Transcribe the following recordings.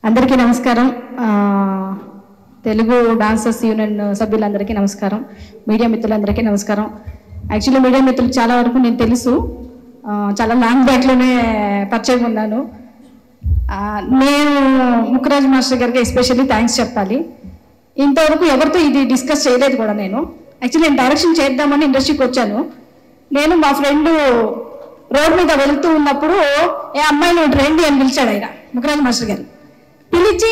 అందరికీ నమస్కారం. Telugu dancers union సభ్యులందరికీ నమస్కారం. మీడియా మిత్రులందరికీ నమస్కారం. యాక్చువల్లీ మీడియా మిత్రులు చాలా వరకు నేను తెలుసు, చాలా లాంగ్ బ్యాక్లోనే పరిచయం ఉన్నాను. నేను ముక్కరాజు మాస్టర్ గారికి ఎస్పెషల్లీ థ్యాంక్స్ చెప్పాలి. ఇంతవరకు ఎవరితో ఇది డిస్కస్ చేయలేదు కూడా. నేను యాక్చువల్లీ నేను డైరెక్షన్ చేద్దామని ఇండస్ట్రీకి వచ్చాను. నేను మా ఫ్రెండ్ రోడ్ మీద వెళుతూ ఉన్నప్పుడు ఏ అమ్మాయిని రండి అని పిలిచాడు ఆయన, ముక్కరాజు మాస్టర్ గారు. పిలిచి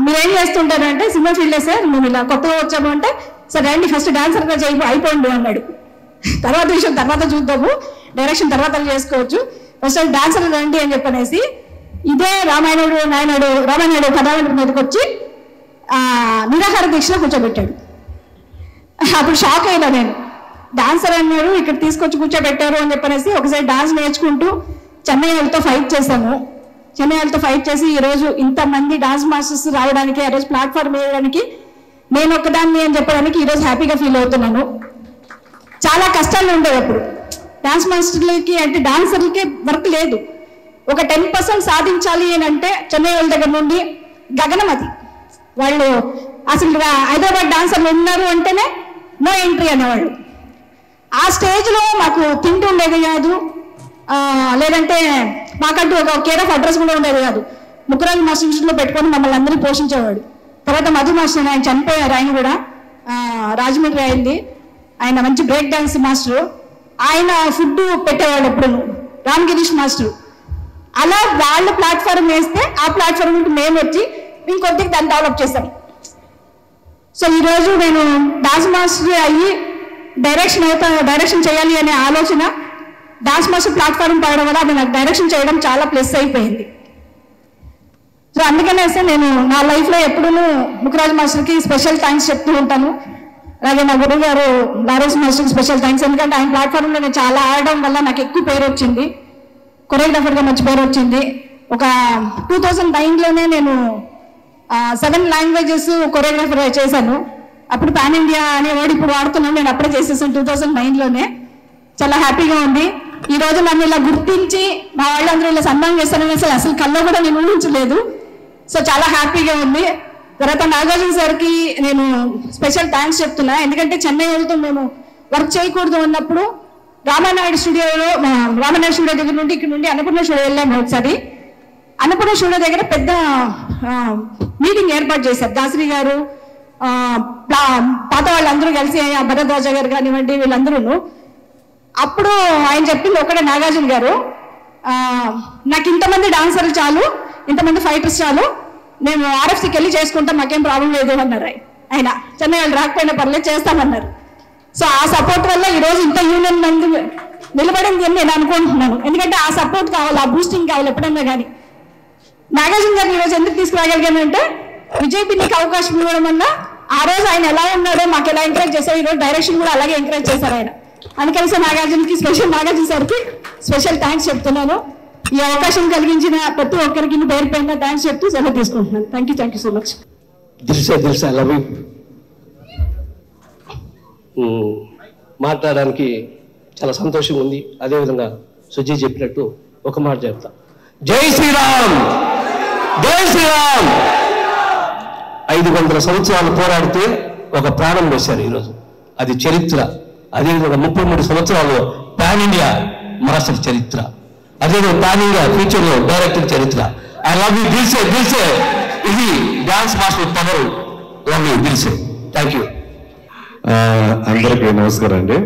మీరేం చేస్తుంటారంటే సినిమా ఫీల్డే సార్, మేము ఇలా కొత్తగా వచ్చాము అంటే, సార్ రండి ఫస్ట్ డాన్సర్గా అయిపోండి అన్నాడు. తర్వాత విషయం తర్వాత చూద్దాము, డైరెక్షన్ తర్వాత చేసుకోవచ్చు, ఫస్ట్ డాన్సర్ రండి అని చెప్పనేసి ఇదే రామాయణుడు కథావళి మీదకి వచ్చి నిరాహార దీక్షలో కూర్చోబెట్టాడు. అప్పుడు షాక్ అయినా నేను. డాన్సర్ అన్నాడు, ఇక్కడ తీసుకొచ్చి కూర్చోబెట్టారు అని చెప్పనేసి ఒకసారి డాన్స్ నేర్చుకుంటూ చెన్నై వాళ్ళతో ఫైట్ చేశాము. చెన్నై వాళ్ళతో ఫైట్ చేసి ఈరోజు ఇంతమంది డాన్స్ మాస్టర్స్ రావడానికి, ఆ రోజు ప్లాట్ఫామ్ వేయడానికి నేను ఒక్కదాన్ని అని చెప్పడానికి ఈరోజు హ్యాపీగా ఫీల్ అవుతున్నాను. చాలా కష్టాలు ఉండేవి అప్పుడు డాన్స్ మాస్టర్లకి, అంటే డాన్సర్లకి వర్క్ లేదు. ఒక 10% సాధించాలి అని అంటే చెన్నై వాళ్ళ దగ్గర నుండి గగనం అది. వాళ్ళు అసలు హైదరాబాద్ డాన్సర్లు ఉన్నారు అంటేనే నో ఎంట్రీ అనేవాళ్ళు. ఆ స్టేజ్లో మాకు తింటూ ఉండేది కాదు, లేదంటే మాకంటూ ఒక కేర్ ఆఫ్ అడ్రస్ కూడా ఉండేది కాదు. ముక్కరాజు మాస్టర్ ఇన్స్టిట్యూట్లో పెట్టుకొని మమ్మల్ని అందరినీ పోషించేవాడు. తర్వాత మధు మాస్టర్ ఆయన చనిపోయారు, ఆయన కూడా రాజమండ్రి అయింది. ఆయన మంచి బ్రేక్ డాన్స్ మాస్టరు. ఆయన ఫుడ్ పెట్టేవాడు ఎప్పుడు, రామగిరీష్ మాస్టరు. అలా వాళ్ళ ప్లాట్ఫామ్ వేస్తే ఆ ప్లాట్ఫామ్ నుండి మేము వచ్చి ఇంకొద్దిగా దాన్ని డెవలప్ చేశాం. సో ఈరోజు నేను డాన్స్ మాస్టర్ అయ్యి డైరెక్షన్ చేయాలి అనే ఆలోచన డాన్స్ మాస్టర్ ప్లాట్ఫామ్ పడడం వల్ల అది నాకు డైరెక్షన్ చేయడం చాలా ప్లస్ అయిపోయింది. సో అందుకనేసి నేను నా లైఫ్లో ఎప్పుడూ ముక్కరాజు మాస్టర్కి స్పెషల్ థ్యాంక్స్ చెప్తూ ఉంటాను. అలాగే నా గురువు గారు లారెన్స్ మాస్టర్కి స్పెషల్ థ్యాంక్స్. ఎందుకంటే ఆయన ప్లాట్ఫామ్లో నేను చాలా ఆడడం వల్ల నాకు ఎక్కువ పేరు వచ్చింది, కొరియోగ్రాఫర్గా మంచి పేరు వచ్చింది. ఒక 2009లోనే నేను 7 లాంగ్వేజెస్ కొరియోగ్రాఫర్ చేశాను. అప్పుడు పాన్ ఇండియా అనే వర్డ్ ఇప్పుడు వాడుతున్నాను, నేను అప్పుడే చేసేసాను 2009లోనే. చాలా హ్యాపీగా ఉంది. ఈరోజు నన్ను ఇలా గుర్తించి మా వాళ్ళందరూ ఇలా సన్మానం చేస్తానని అసలు కల్లో కూడా నేను ఊహించలేదు. సో చాలా హ్యాపీగా ఉంది. తర్వాత నాగార్జున సార్కి నేను స్పెషల్ థ్యాంక్స్ చెప్తున్నా. ఎందుకంటే చెన్నై వెళ్తూ మేము వర్క్ చేయకూడదు అన్నప్పుడు రామానాయుడు స్టూడియో దగ్గర నుండి ఇక్కడ నుండి అన్నపూర్ణ స్టూడియో వెళ్ళాము. ఒకసారి అన్నపూర్ణ స్టూడియో దగ్గర పెద్ద మీటింగ్ ఏర్పాటు చేశారు దాసరి గారు, పాత వాళ్ళందరూ కలిసి, భరద్వాజ గారు కానివ్వండి, వీళ్ళందరూ. అప్పుడు ఆయన చెప్పింది ఒకటే, నాగార్జున గారు నాకు ఇంతమంది డాన్సర్లు చాలు, ఇంతమంది ఫైటర్స్ చాలు, మేము ఆర్ఎఫ్సీకి వెళ్ళి చేసుకుంటాం, మాకేం ప్రాబ్లం లేదు అన్నారు. ఆయన చెన్నై వాళ్ళు రాకపోయినా పర్లేదు చేస్తామన్నారు. సో ఆ సపోర్ట్ వల్ల ఈరోజు ఇంత యూనియన్ మంది నిలబడింది అని నేను అనుకుంటున్నాను. ఎందుకంటే ఆ సపోర్ట్ కావాలి, ఆ బూస్టింగ్ కావాలి ఎప్పుడన్నా కానీ. నాగార్జున గారిని ఈరోజు ఎందుకు తీసుకురాగలిగాను అంటే విజయ్ పిన్నికి అవకాశం ఇవ్వడం వల్ల ఆ రోజు ఆయన ఎలా ఉన్నాడో మాకు ఎలా ఎంకరేజ్ చేశారు, ఈరోజు డైరెక్షన్ కూడా అలాగే ఎంకరేజ్ చేశారు ఆయన. అందుకని నాగార్జున సార్కి స్పెషల్ థ్యాంక్స్ చెప్తున్నాను. ఈ అవకాశం కలిగించిన ప్రతి ఒక్కరికి పేరు పైన థ్యాంక్స్ చెప్తూ సెలవు తీసుకుంటున్నాను. Thank you so much. దిల్సా లవ్ మాట్లాడడానికి చాలా సంతోషంగా ఉంది. అదేవిధంగా సుజయ్ చెప్పినట్టు ఒక మాట చెప్తా, జై శ్రీరామ్, జై శ్రీరామ్. 500 సంవత్సరాలు పోరాడితే ఒక ప్రాణం వేశారు ఈరోజు, అది చరిత్ర. అదేవిధంగా 33 సంవత్సరాలు పాన్ ఇండియా మాస్టర్ చరిత్ర, అదేవిధంగా పాన్ ఇండియా ఫ్యూచర్లో డైరెక్టర్ చరిత్ర. ఐ లవ్ యూ దిల్సే. ఇది dance master power. Love you దిల్సే. Thank you. అందరికీ నమస్కారం అండి.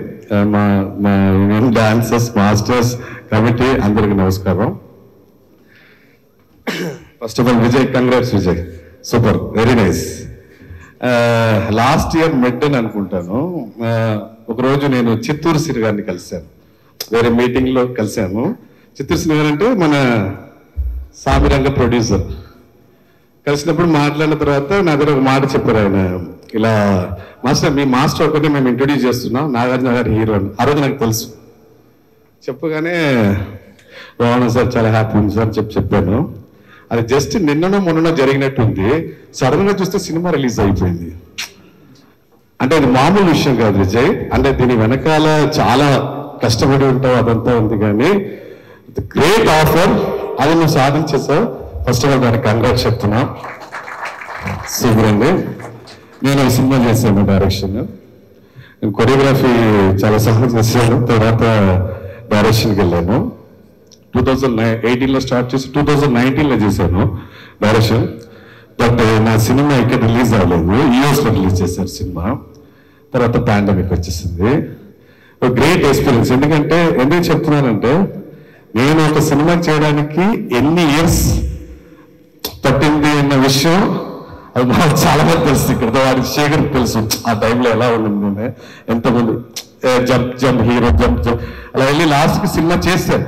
మా యూనియన్ డాన్సర్స్ మాస్టర్స్ కమిటీ అందరికీ నమస్కారం. First of all Vijay, congrats Vijay, super, very nice. Last year మెడ్ అని అనుకుంటాను, ఒకరోజు నేను చిత్తూరు సిరి గారిని కలిశాను, వేరే మీటింగ్లో కలిశాను. చిత్తూరు సిరి గారు అంటే మన సామిరంగ ప్రొడ్యూసర్. కలిసినప్పుడు మాట్లాడిన తర్వాత నా దగ్గర ఒక మాట చెప్పారు ఆయన, ఇలా మాస్టర్ మీ మాస్టర్ ఒకటి మేము ఇంట్రొడ్యూస్ చేస్తున్నాం, నాగార్జున గారి హీరో అని. ఆ రోజు నాకు తెలుసు. చెప్పగానే బాగున్నా సార్, చాలా హ్యాపీ ఉంది సార్ చెప్పాను. అది జస్ట్ నిన్ననో మొన్ననో జరిగినట్టుంది. సడన్ గా చూస్తే సినిమా రిలీజ్ అయిపోయింది. అంటే అది మామూలు విషయం కాదు విజయ్, అంటే దీని వెనకాల చాలా కష్టపడి ఉంటావు, అదంతా ఉంది. కానీ గ్రేట్ ఆఫర్, అది నువ్వు సాధించేసావు. ఫస్ట్ ఆఫ్ ఆల్ దానికి కంగ్రాట్స్ చెప్తున్నా. సూపర్ అండి. నేను ఒక సినిమా చేశాను డైరెక్షన్, కొరియోగ్రఫీ చాలా సహాయం చేశాను. తర్వాత డైరెక్షన్కి వెళ్ళాను. 2018లో స్టార్ట్ చేసి 2019లో చేశాను డైరెక్షన్. బట్ నా సినిమా ఇక్కడ రిలీజ్ అవ్వలేదు, యూఎస్లో రిలీజ్ చేశారు సినిమా. తర్వాత పాండమిక్ వచ్చేసింది. ఒక గ్రేట్ ఎక్స్పీరియన్స్. ఎందుకు చెప్తున్నానంటే, నేను ఒక సినిమా చేయడానికి ఎన్ని ఇయర్స్ పట్టింది అన్న విషయం అది మాకు చాలా మంది తెలుసు. ఇక్కడ వాడికి శేఖర్కి తెలుసు ఆ టైంలో ఎలా ఉండింది, ఎంతమంది జంప్ హీరో జంప్ అలా వెళ్ళి లాస్ట్కి సినిమా చేశాను.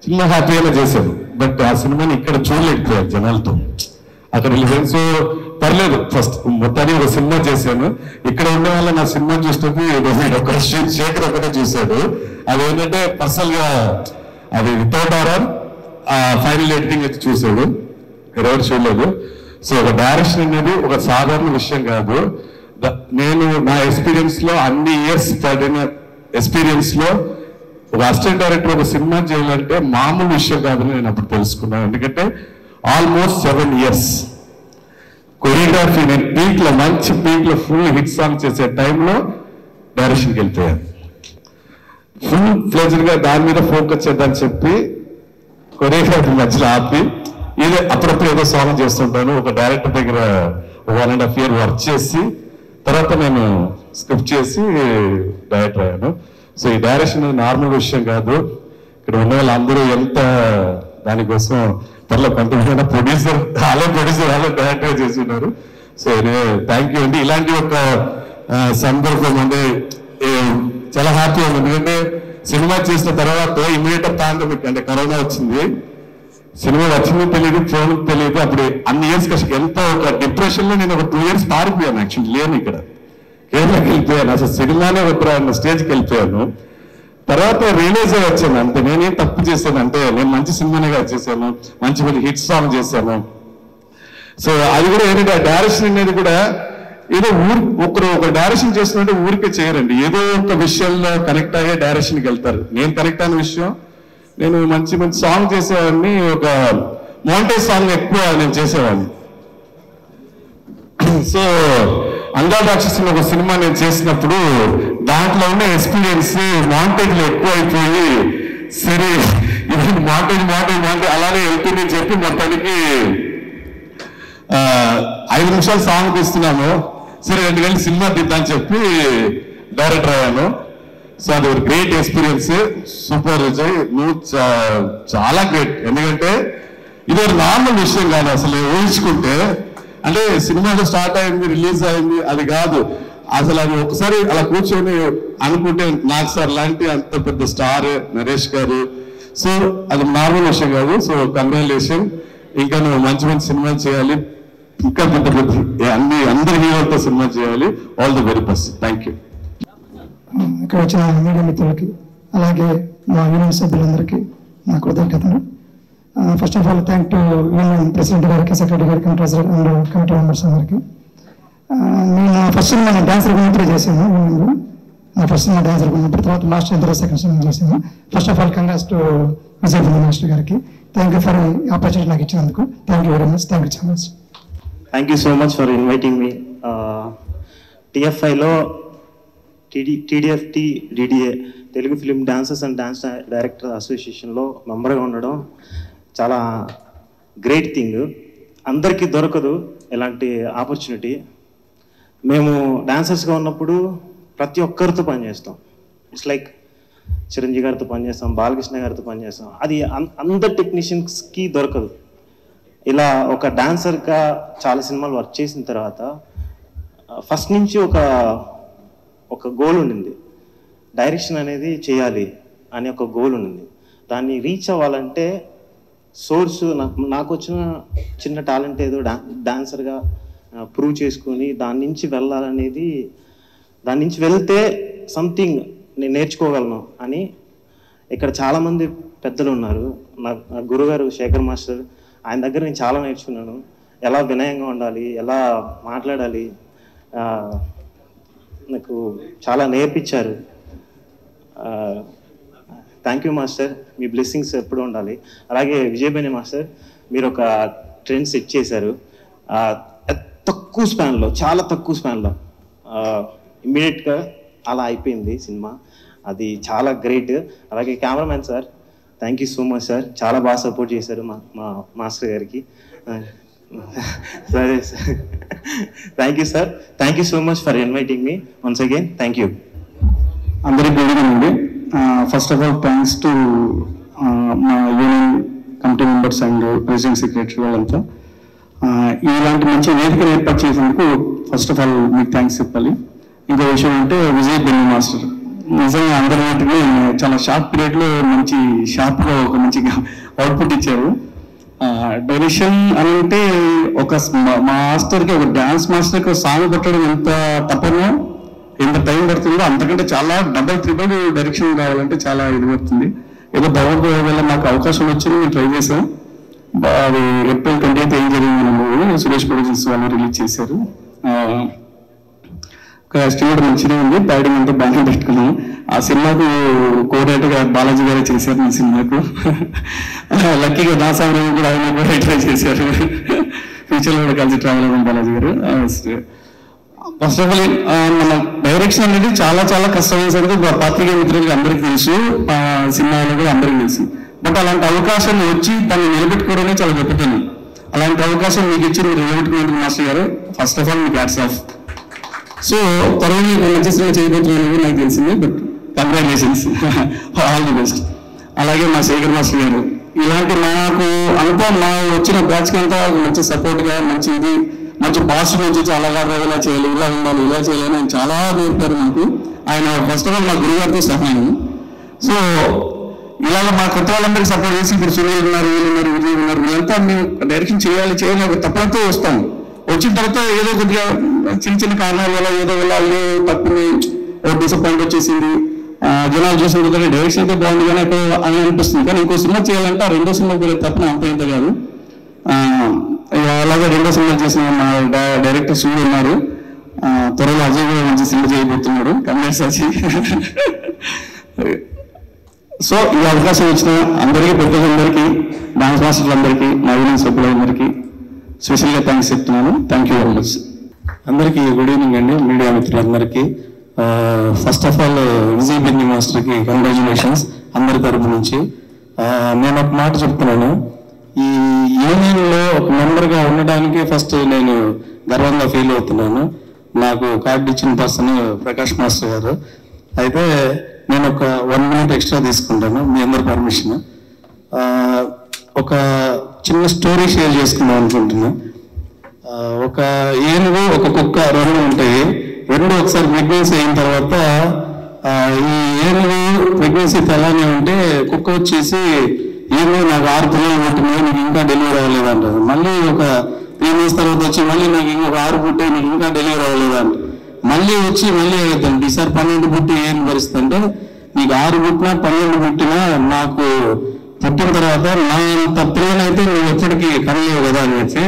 చిన్న హ్యాపీగా చేశాను. బట్ ఆ సినిమాని ఇక్కడ చూడలేకపోయారు జనాలతో. అక్కడ ఫ్రెండ్స్ పర్లేదు, ఫస్ట్ మొత్తానికి ఒక సినిమా చేశాను. ఇక్కడ ఉండే వాళ్ళ నా సినిమా చూసినప్పుడు శేఖర్ ఒకటే చూశాడు. అది ఏంటంటే పర్సనల్ గా అది వితౌట్ ఆర్ఆర్ ఫైనల్ ఎడిటింగ్ అయితే చూశాడు, ఎవరు చూడలేదు. సో ఒక డైరెక్షన్ అనేది ఒక సాధారణ విషయం కాదు. నేను నా ఎక్స్పీరియన్స్ లో అన్ని ఇయర్స్ పడిన ఎక్స్పీరియన్స్ లో ఒక అసిస్టెంట్ డైరెక్టర్ ఒక సినిమా చేయాలంటే మామూలు విషయం కాదని నేను అప్పుడు తెలుసుకున్నాను. ఎందుకంటే ఆల్మోస్ట్ 7 years కొరియోగ్రఫీ నేను పీక్లో, మంచి పీక్లో ఫుల్ హిట్ సాంగ్ చేసే టైంలో డైరెక్షన్కి వెళ్ళిపోయాను. ఫుల్ ఫ్లెజ్డ్ గా దాని మీద ఫోకస్ చేద్దామని చెప్పి కొరియోగ్రఫీ మధ్యలో ఆపి ఇదే అప్పుడప్పుడు ఏదో సాంగ్ చేస్తుంటాను. ఒక డైరెక్టర్ దగ్గర 1.5 year వర్క్ చేసి తర్వాత నేను స్క్రిప్ట్ చేసి డైరెక్టర్ అయ్యాను. సో ఈ డైరెక్షన్ నార్మల్ విషయం కాదు. ఇక్కడ ఉన్న వాళ్ళందరూ ఎంత దానికోసం పర్లేదు, కొంతమంది ప్రొడ్యూసర్ వాళ్ళే డైరెక్టర్ చేసి ఉన్నారు. సో థ్యాంక్ యూ అండి. ఇలాంటి ఒక సందర్భం అంటే చాలా హ్యాపీ ఉంది. ఎందుకంటే సినిమా చేసిన తర్వాత ఇమీడియట్ పాండమిక్ అంటే కరోనా వచ్చింది. సినిమా వచ్చింది తెలియదు, ఫోన్ తెలియదు. అప్పుడు అన్ని ఇయర్స్ ఎంత ఒక డిప్రెషన్ లో నేను ఒక 2 years పారిపోయాను. యాక్చువల్లీ లేను, ఇక్కడ కేరళకి వెళ్ళిపోయాను. అసలు సినిమానే వద్దురా అన్న స్టేజ్కి వెళ్ళిపోయాను. తర్వాత రియలైజ్ అయ్యి వచ్చాను, అంతే నేనేం తప్పు చేశాను అంటే నేను మంచి సినిమానేగా చేశాను, మంచి మంచి హిట్ సాంగ్ చేశాను. సో అది కూడా ఏంటంటే డైరెక్షన్ అనేది కూడా ఏదో ఒకరు ఒక డైరెక్షన్ చేస్తున్నట్టు ఊరికే చేయరండి. ఏదో ఒక విషయంలో కనెక్ట్ అయ్యే డైరెక్షన్కి వెళ్తారు. నేను కనెక్ట్ అయిన విషయం, నేను మంచి మంచి సాంగ్ చేసేవాడిని. ఒక మౌంటేజ్ సాంగ్ ఎక్కువ నేను చేసేవాడిని. సో అంగా రాక్షసుని ఒక సినిమా నేను చేసినప్పుడు దాంట్లో ఉన్న ఎక్స్పీరియన్స్ మౌంటేజ్ లో ఎక్కువ అయిపోయి, సరే ఇది మౌంటేజ్ అలానే వెళ్తుందని చెప్పి మొత్తానికి 5 నిమిషాలు సాంగ్ తీస్తున్నాను. సరే 2 గంటలు సినిమా తీద్దామని చెప్పి డైరెక్టర్ అయ్యాను. సో అది ఒక గ్రేట్ ఎక్స్పీరియన్స్. సూపర్ విజయ్, నువ్వు చాలా గ్రేట్. ఎందుకంటే ఇది ఒక నార్మల్ విషయం కాదు అసలు ఊహించుకుంటే. అంటే సినిమాలో స్టార్ట్ అయింది, రిలీజ్ అయింది, అది కాదు అసలు. అది ఒకసారి అలా కూర్చొని అనుకుంటే నాకు సార్ లాంటి అంత పెద్ద స్టార్ నరేష్ గారు, సో అది నార్మల్ విషయం కాదు. So congratulation. ఇంకా నువ్వు మంచి మంచి సినిమాలు చేయాలి, ఇంకా పెద్ద పెద్ద అందరి హీరోలతో సినిమా చేయాలి. All the very best. Thank you. ఇక్కడ వచ్చిన మీడియా మిత్రులకి అలాగే మా యూనియన్ సభ్యులందరికీ నా కృతజ్ఞతలు. First of all thank to union president గారికి, సెక్రటరీ గారికి, ట్రెజరర్ అండ్ కమిటీ మెంబర్స్ అందరికీ. నేను ఫస్ట్ సినిమా డాన్సర్ గురించి చేశాను. నా ఫస్ట్ సినిమా డాన్సర్ ఉన్నప్పుడు, తర్వాత లాస్ట్ ఇయర్ సెకండ్ సినిమా చేశాను. First of all congrats to Vijay master గారికి. థ్యాంక్ యూ ఫర్ ఆపర్చునిటీ నాకు ఇచ్చినందుకు. Thank you very much. Thank you so much. Thank you so much for inviting me. టిఎఫ్ఐలో TDFT DDA Telugu film dancers and dance director అసోసియేషన్లో మెంబర్గా ఉండడం చాలా great thing. అందరికీ దొరకదు ఇలాంటి ఆపర్చునిటీ. మేము డాన్సర్స్గా ఉన్నప్పుడు ప్రతి ఒక్కరితో పనిచేస్తాం. ఇట్స్ లైక్ చిరంజీవి గారితో పనిచేస్తాం, బాలకృష్ణ గారితో పనిచేస్తాం. అది అందరు టెక్నీషియన్స్కి దొరకదు. ఇలా ఒక డాన్సర్గా చాలా సినిమాలు వర్క్ చేసిన తర్వాత ఫస్ట్ నుంచి ఒక గోల్ ఉండింది. డైరెక్షన్ అనేది చేయాలి అనే ఒక గోల్ ఉండింది. దాన్ని రీచ్ అవ్వాలంటే సోర్స్ నాకు వచ్చిన చిన్న టాలెంట్ ఏదో డాన్సర్గా ప్రూవ్ చేసుకొని దాని నుంచి వెళ్ళాలనేది, దాని నుంచి వెళ్తే సంథింగ్ నేను నేర్చుకోగలను అని. ఇక్కడ చాలామంది పెద్దలు ఉన్నారు. నా గురుగారు శేఖర్ మాస్టర్, ఆయన దగ్గర నేను చాలా నేర్చుకున్నాను. ఎలా వినయంగా ఉండాలి, ఎలా మాట్లాడాలి, నాకు చాలా నేర్పించారు. Thank you master. Me blessings ఎప్పుడు ఉండాలి. అలాగే విజయ్ బెని మాస్టర్, మీరు ఒక ట్రెండ్ సెట్ చేశారు. తక్కువ స్పాన్లో, చాలా తక్కువ స్పాన్లో ఇమ్మీడియట్గా అలా అయిపోయింది సినిమా. అది చాలా గ్రేట్. అలాగే cameraman sir, thank you so much sir, చాలా బాగా సపోర్ట్ చేశారు మా మాస్టర్ గారికి. సరే sir, thank you sir, thank you so much for inviting me once again. Thank you. అందరికీ గుడ్ ఈవినింగ్ అండి. First of all thanks to మా union committee members and president secretary వాళ్ళంతా ఇలాంటి మంచి వేదికను ఏర్పాటు చేసేందుకు ఫస్ట్ ఆఫ్ ఆల్ మీకు థ్యాంక్స్ చెప్పాలి. ఇంకో విషయం అంటే విజయ్ బెన్నీ మాస్టర్ నిజంగా అందరికంటే చాలా షార్ట్ పీరియడ్లో మంచి షార్ప్గా ఒక మంచి అవుట్పుట్ ఇచ్చారు. డైరెక్షన్ అని అంటే ఒక మాస్టర్కి, ఒక డ్యాన్స్ మాస్టర్కి ఒక సాంగ్ పెట్టడం ఎంత తప్పనో, ఎంత టైం పడుతుందో అంతకంటే చాలా డబల్ ట్రిబుల్ డైరెక్షన్ కావాలంటే చాలా ఇది పడుతుంది. ఏదో భగవద్గీత వల్ల మాకు అవకాశం వచ్చింది, మేము ట్రై చేసాం. అది ఏప్రిల్ 20th ఏం జరిగింది మూవీ సురేష్ ప్రొడక్షన్స్ వాళ్ళు రిలీజ్ చేశారు. ఎస్టిమేట్ మంచిగా ఉంది, ప్యాడింగ్ అంతా బాగానే పెట్టుకున్నాం. ఆ సినిమాకు కోఆర్డినేటర్గా బాలాజీ గారే చేశారు. ఈ సినిమాకు లక్కీగా దాసామరావు కూడా ఆయన కూడా ట్రై చేశారు. ఫ్యూచర్లో కూడా కలిసి ట్రావెల్ అవ్వడం బాలాజీ గారు. ఫస్ట్ ఆఫ్ ఆల్ మన డైరెక్షన్ అనేది చాలా చాలా కష్టమైన సంగతి పాత్రికేయ మిత్రులకి అందరికీ తెలుసు, సినిమాలో కూడా అందరికీ తెలుసు. బట్ అలాంటి అవకాశం వచ్చి దాన్ని నిలబెట్టుకోవడమే చాలా గొప్పతనం. అలాంటి అవకాశం మీకు ఇచ్చి మీరు నిలబెట్టుకునేందుకు మాస్టర్ గారు ఫస్ట్ ఆఫ్ ఆల్ మీకు హ్యాట్స్ ఆఫ్. సో త్వరగా మీకు మంచి సినిమా చేయబోతున్నాను నాకు తెలిసింది, but congratulations, all the best. అలాగే మా శేఖర్ మాస్టర్ గారు ఇలాంటి నాకు అంతా మా వచ్చిన బ్యాచ్కి అంతా మంచి సపోర్ట్గా, మంచి ఇది మంచి పాజిటివ్ నుంచి చాలా ఇలా చేయాలి, ఇలా ఉండాలి, ఇలా చేయాలి అని చాలా నేర్పారు నాకు. ఆయన ఫస్ట్ ఆఫ్ ఆల్ మా గురుగారితో సహాయం. సో ఇలాగ మా కొత్త వాళ్ళందరికీ సపోర్ట్ చేసి ఇప్పుడు సునీల్ ఉన్నారు, వీళ్ళు ఉన్నారు, విజయ్ ఉన్నారు, వీళ్ళంతా మేము డైరెక్షన్ చేయాలి ఒక తప్పనతో వస్తాము. వచ్చిన తర్వాత ఏదో కొద్దిగా చిన్న చిన్న కారణాల వల్ల ఏదో తప్పుని డిసప్పాయింట్ వచ్చేసింది. జనాలు చూసిన కొద్దిగా డైరెక్షన్ అయితే బాగుంది కానీ అని అనిపిస్తుంది. కానీ ఇంకో సినిమా చేయాలంటే ఆ రెండో సినిమా కూడా తప్పన అంత ఇంత కాదు. అలాగే రెండో సినిమా చేసిన మా డైరెక్టర్ సూర్య ఉన్నారు, త్వరలో అజయ్ కూడా మంచి సినిమా చేయబోతున్నాడు. కంగ్రాట్స్ అజయ్. సో ఈ అవకాశం ఇచ్చిన అందరికీ, పెద్దలందరికీ, డాన్స్ మాస్టర్లందరికీ, మా యూనియన్ సభ్యులందరికీ స్పెషల్గా థ్యాంక్స్ చెప్తున్నాను. Thank you very much. అందరికీ గుడ్ ఈవినింగ్ అండి, మీడియా మిత్రులందరికీ. First of all Vijay Binny మాస్టర్కి కంగ్రాచులేషన్స్ అందరి తరపు నుంచి. నేను ఒక మాట చెప్తున్నాను, ఈ యూనియన్లో ఒక మెంబర్గా ఉండడానికి ఫస్ట్ నేను గర్వంగా ఫీల్ అవుతున్నాను. నాకు కార్డు ఇచ్చిన పర్సన్ ప్రకాష్ మాస్టర్ గారు. అయితే నేను ఒక 1 minute ఎక్స్ట్రా తీసుకుంటాను, మీ అందరి పర్మిషన్. ఒక చిన్న స్టోరీ షేర్ చేసుకుందాం అనుకుంటున్నా. ఒక ఏనుగు, ఒక కుక్క రెండు ఉంటాయి. రెండు ఒకసారి ప్రెగ్నెన్సీ అయిన తర్వాత ఈ ఏనుగు ప్రెగ్నెన్సీ తెలానే ఉంటే కుక్క వచ్చేసి ఏనుగు నాకు 6 పిల్లలు పుట్టినాయి, నీకు ఇంకా డెలివరీ అవ్వలేదు అంటారు. మళ్ళీ ఒక 3 months తర్వాత వచ్చి మళ్ళీ నాకు ఇంకొక 6 పుట్టాయి, నీకు ఇంకా డెలివరీ అవ్వలేదు అంట. మళ్ళీ వచ్చి మళ్ళీ అవుతాను, ఈసారి 12 పుట్టి ఏం పరిస్థితి అంటే నీకు 6 పుట్టినా 12 పుట్టినా నాకు పుట్టిన తర్వాత నా అంత పిల్లలైతే నువ్వు ఎప్పటికీ కనలేవు కదా అని చెప్పి.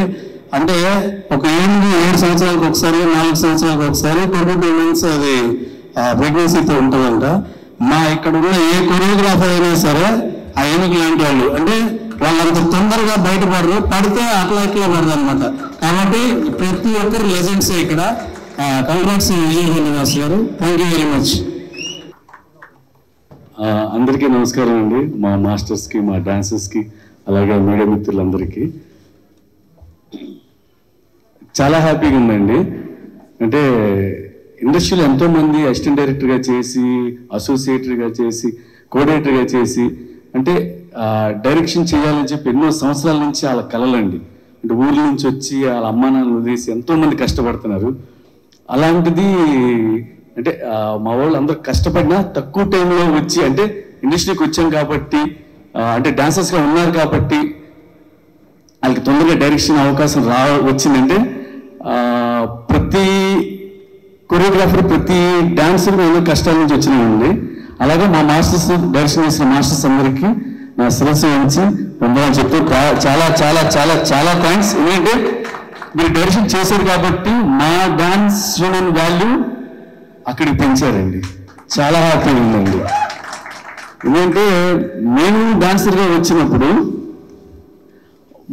అంటే ఒక ఏనుగు 7 సంవత్సరాలకు ఒకసారి, 4 సంవత్సరాలకు ఒకసారి 22 months అది ప్రెగ్నెన్సీతో ఉంటుందంట. మా ఇక్కడ ఉన్న ఏ కొరియోగ్రాఫర్ అయినా సరే ఆ ఏనుగు లాంటి వాళ్ళు, అంటే వాళ్ళంత తొందరగా బయటపడరు, పడితే అట్లా ఇట్లా పడదు అనమాట. కాబట్టి ప్రతి ఒక్కరు లెజెండ్స్ ఇక్కడ. కంగ్రాట్స్ విజయ్ బెన్నీ మాస్టర్ గారు, థ్యాంక్ యూ వెరీ మచ్. అందరికీ నమస్కారం అండి, మా మాస్టర్స్కి, మా డాన్సర్స్కి, అలాగే మీడియా మిత్రులందరికీ. చాలా హ్యాపీగా ఉందండి. అంటే ఇండస్ట్రీలో ఎంతోమంది అసిస్టెంట్ డైరెక్టర్గా చేసి, అసోసియేటర్గా చేసి, కోఆర్డినేటర్గా చేసి, అంటే డైరెక్షన్ చేయాలని చెప్పి ఎన్నో సంవత్సరాల నుంచి వాళ్ళ కలలండి. అంటే ఊర్ల నుంచి వచ్చి వాళ్ళ అమ్మా నాన్నలు వదిలేసి ఎంతోమంది కష్టపడుతున్నారు. అలాంటిది అంటే మా వాళ్ళు అందరూ కష్టపడినా తక్కువ టైంలో వచ్చి, అంటే ఇండస్ట్రీకి వచ్చాం కాబట్టి, అంటే డాన్సర్స్గా ఉన్నారు కాబట్టి వాళ్ళకి తొందరగా డైరెక్షన్ అవకాశం వచ్చిందంటే ప్రతి కొరియోగ్రాఫర్, ప్రతి డాన్సర్ ఎన్నో కష్టాల నుంచి వచ్చినామండి. అలాగే మా మాస్టర్స్, డైరెక్షన్ చేసిన మాస్టర్స్ అందరికీ నా శిరస్సు ఉంచి పొందాలని చెప్తూ చాలా చాలా చాలా చాలా థ్యాంక్స్. ఎందుకంటే మీరు డైరెక్షన్ చేశారు కాబట్టి మా డాన్స్ యూనియన్ వాల్యూ అక్కడికి పెంచారండి. చాలా హ్యాపీగా ఉందండి. ఎందుకంటే నేను డాన్సర్గా వచ్చినప్పుడు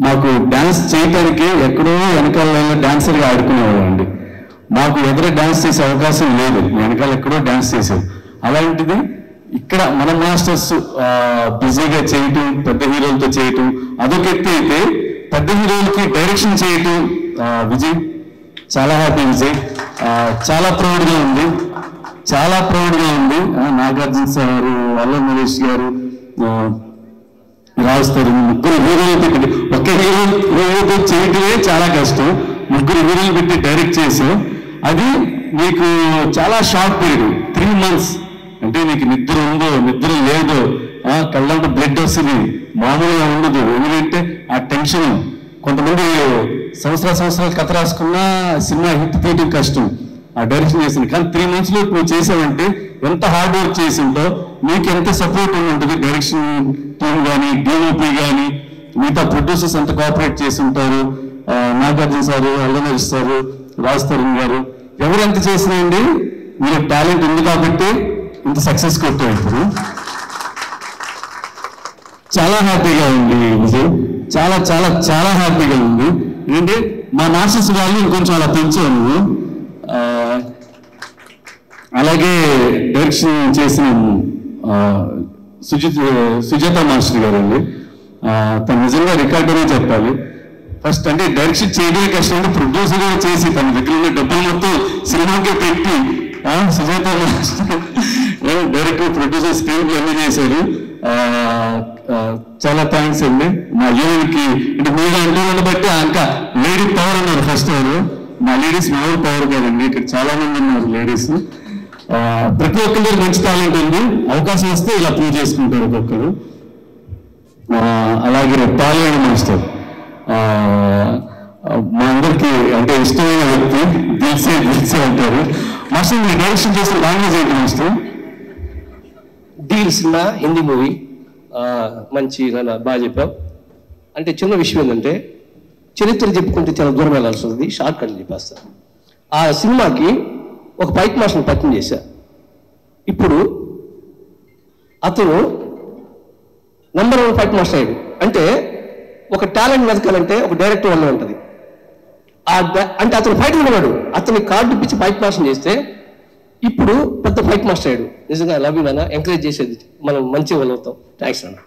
మాకు డాన్స్ చేయటానికి ఎక్కడో వెనకాల డాన్సర్గా ఆడుకునేవాళ్ళం అండి. మాకు ఎదురు డాన్స్ చేసే అవకాశం లేదు, వెనకాల ఎక్కడో డాన్స్ చేసాం. అలాంటిది ఇక్కడ మన మాస్టర్స్ బిజీగా చేయటం, పెద్ద హీరోలతో చేయటం అదొక ఎత్తి అయితే, పెద్ద హీరోలకి డైరెక్షన్ చేయటం విజయ్ చాలా హ్యాపీ. విజయ్ చాలా ప్రౌడ్గా ఉంది, చాలా ప్రౌడ్గా ఉంది. నాగార్జున సార్, అల్లం నరేష్ గారు, రాస్తారు, ముగ్గురు హీరోలు పెట్టి ఒకే హీరోతో చేయటమే చాలా కష్టం. ముగ్గురు హీరోలు పెట్టి డైరెక్ట్ చేసాం. అది మీకు చాలా షార్ట్ పీరియడ్, 3 months. అంటే నీకు నిద్ర ఉందో నిద్ర లేదో, కళ్ళంటే బ్లడ్ వస్తుంది, మామూలుగా ఉండదు. ఎందుకంటే ఆ టెన్షన్. కొంతమంది సంవత్సరాలు కథ రాసుకున్నా సినిమా హిట్ తీయడం కష్టం, ఆ డైరెక్షన్ చేసింది. కానీ 3 months నువ్వు చేసావంటే ఎంత హార్డ్ వర్క్ చేసిందో, నీకు ఎంత సపోర్ట్ ఉంటుంది. డైరెక్షన్ టీమ్ కానీ, డిఓపి కానీ, మిగతా ప్రొడ్యూసర్స్ ఎంత కోఆపరేట్ చేసి ఉంటారు. నాగార్జున సారు, అల్లనరేష్ సారు, రాజ్ తరుణ్ గారు, ఎవరెంత చేసినాయండి. మీరు టాలెంట్ ఉంది కాబట్టి ఇంత సక్సెస్ కొట్టారు. ఇప్పుడు చాలా హ్యాపీగా ఉంది విజయ్, చాలా చాలా చాలా హ్యాపీగా ఉంది. ఏంటంటే మా మాస్టర్స్ వాళ్ళు ఇంకొంచెం అలా పెంచాను. అలాగే డైరెక్షన్ చేసిన సుజాత మాస్టర్ గారు అండి, తను నిజంగా రికార్డునే చెప్పాలి. ఫస్ట్ అంటే డైరెక్షన్ చేయడమే కష్టం అంటే ప్రొడ్యూసర్గా చేసి తన దగ్గర ఉన్న డబ్బులు మొత్తం సినిమాకే పెట్టి Sujatha master director, producer, screen play అన్నీ చేశారు. చాలా థ్యాంక్స్ అండి. మా యూనికి అంటే మీరు అంటే బట్టి ఇంకా లేడీ పవర్ అన్నారు ఫస్ట్ వారు. మా లేడీస్ మామూలు పవర్ కాదండి, ఇక్కడ చాలా మంది ఉన్నారు లేడీస్. ప్రతి ఒక్కరికి మంచి టాలెంట్ ఉంది, అవకాశం వస్తే ఇలా ప్రూవ్ చేసుకుంటారు ఒక్కొక్కరు. అలాగే పాల్గొన మాస్టర్ మా అందరికి అంటే ఇష్టమైన వ్యక్తి, దిల్సే అంటారు. మాస్టర్ మీరు డైరెక్షన్ చేసిన లాంగ్వేజ్ ఏంటి master? Deal cinema, Hindi movie. మంచి బాగా చెప్పావు. అంటే చిన్న విషయం ఏంటంటే, చరిత్ర చెప్పుకుంటే చాలా దూరం వెళ్ళాల్సి ఉంటుంది, షార్ట్ కట్ చెప్పేస్తా. ఆ సినిమాకి ఒక ఫైట్ మాస్టర్ని పరిచయం చేశా. ఇప్పుడు అతను నెంబర్ 1 ఫైట్ మాస్టర్ అయ్యాడు. అంటే ఒక టాలెంట్ వెతకాలంటే ఒక డైరెక్టర్ వల్ల ఉంటుంది. అంటే అతను ఫైట్ ఉన్నాడు, అతని కార్డు ఇప్పించి ఫైట్ మాస్టర్ చేస్తే ఇప్పుడు పెద్ద ఫైట్ మాస్టర్ అయ్యాడు. నిజంగా లవ్ యూ నాన్న, ఎంకరేజ్ చేసేది మనం మంచి వాళ్ళు అవుతాం. థ్యాంక్స్ అన్న.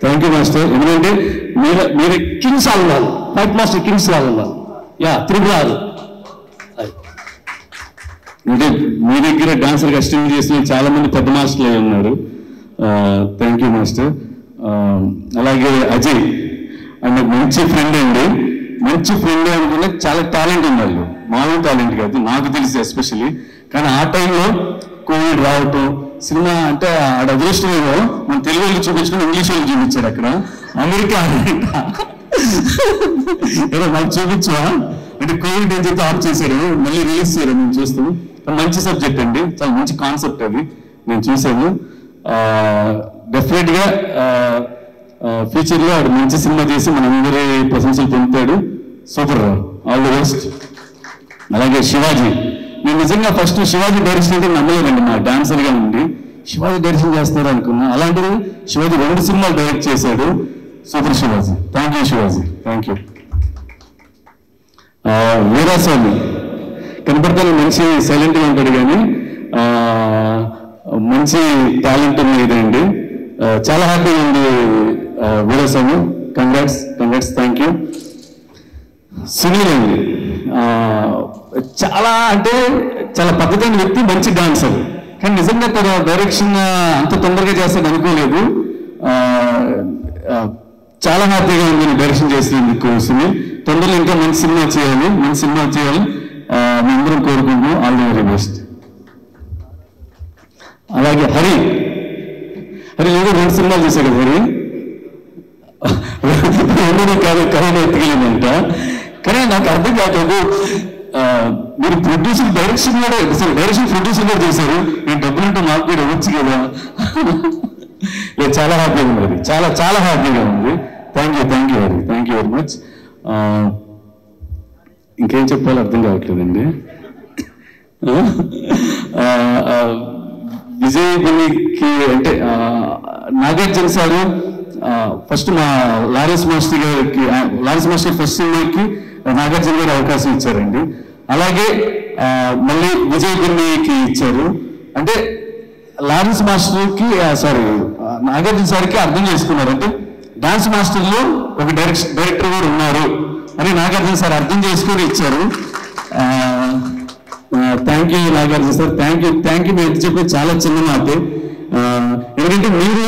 Thank you master. ఎందుకంటే మీరు కింగ్స్ అన్నాను, ఫైట్ మాస్టర్ కింగ్స్ అన్నాను. త్రిపురాలు అంటే మీ దగ్గర డాన్సర్ అసిస్టెంట్ చేసిన చాలా మంది పెద్ద మాస్టర్లు అయి ఉన్నారు. Thank you master. అలాగే అజయ్ అండ్ మంచి ఫ్రెండ్ అండి, మంచి ఫ్రెండ్ అనుకునే చాలా టాలెంట్ ఉంది వాళ్ళు, మామూలు టాలెంట్ కాదు నాకు తెలిసి ఎస్పెషల్లీ. కానీ ఆ టైంలో కోవిడ్ రావటం, సినిమా అంటే ఆడ అదృష్టం ఏమో మన తెలుగు వాళ్ళు చూపించడం ఇంగ్లీష్ వాళ్ళు చూపించారు. అక్కడ అమెరికా ఏదో మాకు చూపించా అంటే కోవిడ్ అని చెప్పి ఆఫ్ చేశారు, మళ్ళీ రిలీజ్ చేయరు. మేము చూస్తాం. మంచి సబ్జెక్ట్ అండి, చాలా మంచి కాన్సెప్ట్ అది, నేను చూశాను. డెఫినెట్గా ఫ్యూచర్లో ఆడు మంచి సినిమా చేసి మనందరి ప్రశంసలు పొందుతాడు. Super, all the best. అలాగే శివాజీ, నేను నిజంగా ఫస్ట్ శివాజీ డైరెక్షన్ అంటే నమ్మలేదండి. మా డాన్సర్గా ఉండి శివాజీ డైరెక్షన్ చేస్తున్నారు అనుకున్నా. అలాంటిది శివాజీ 2 సినిమాలు డైరెక్ట్ చేశాడు. Super Shivaji, thank you Shivaji, thank you. Veeraswamy కనపడతాను, మంచి సైలెంట్గా ఉంటాడు కానీ మంచి టాలెంట్ ఉంది ఇదండి. చాలా హ్యాపీగా ఉంది Veeraswamy, congrats, thank you. Sunil అండి చాలా అంటే చాలా పద్ధతైన వ్యక్తి, మంచి డాన్సర్. కానీ నిజంగా తన డైరెక్షన్ అంత తొందరగా చేస్తాడు అనుకోలేదు. చాలా హ్యాపీగా ఉంది డైరెక్షన్ చేసినందుకు సునీల్. తొందరలో ఇంకా మంచి సినిమా చేయాలి మేమందరం కోరుకుంటున్నాం. All the very best. అలాగే హరి ఏదో 2 సినిమాలు చేశాడు కదా హరి. 2 కాదు, కరోనా ఎత్తుకెళ్ళిందంట. కానీ నాకు అర్థం కాదు, మీరు ప్రొడ్యూసర్ డైరెక్షన్ కూడా డైరెక్షన్ ప్రొడ్యూసర్ కూడా చేశారు. నేను డబ్బులుంటే మాకు కూడా ఇవ్వచ్చు కదా. చాలా హ్యాపీగా ఉంది, చాలా చాలా హ్యాపీగా ఉంది. Thank you Hari, thank you very much. ఇంకేం చెప్పాలో అర్థం కావట్లేదండి. విజయ్ బుల్లికి అంటే నాగార్జున సారు ఫస్ట్ మా లారెన్స్ మాస్టర్ గారికి ఫస్ట్ సినిమాకి నాగార్జున గారు అవకాశం ఇచ్చారండి. అలాగే మళ్ళీ విజయ్ పిన్నికి ఇచ్చారు. అంటే లారెన్స్ మాస్టర్కి నాగార్జున సార్కి అర్థం చేసుకున్నారు, అంటే డాన్స్ మాస్టర్లో ఒక డైరెక్టర్ కూడా ఉన్నారు అని నాగార్జున సార్ అర్థం చేసుకుని ఇచ్చారు. Thank you Nagarjuna sir, thank you. మీరు చెప్పేది చాలా చిన్న మాటే. ఎందుకంటే మీరు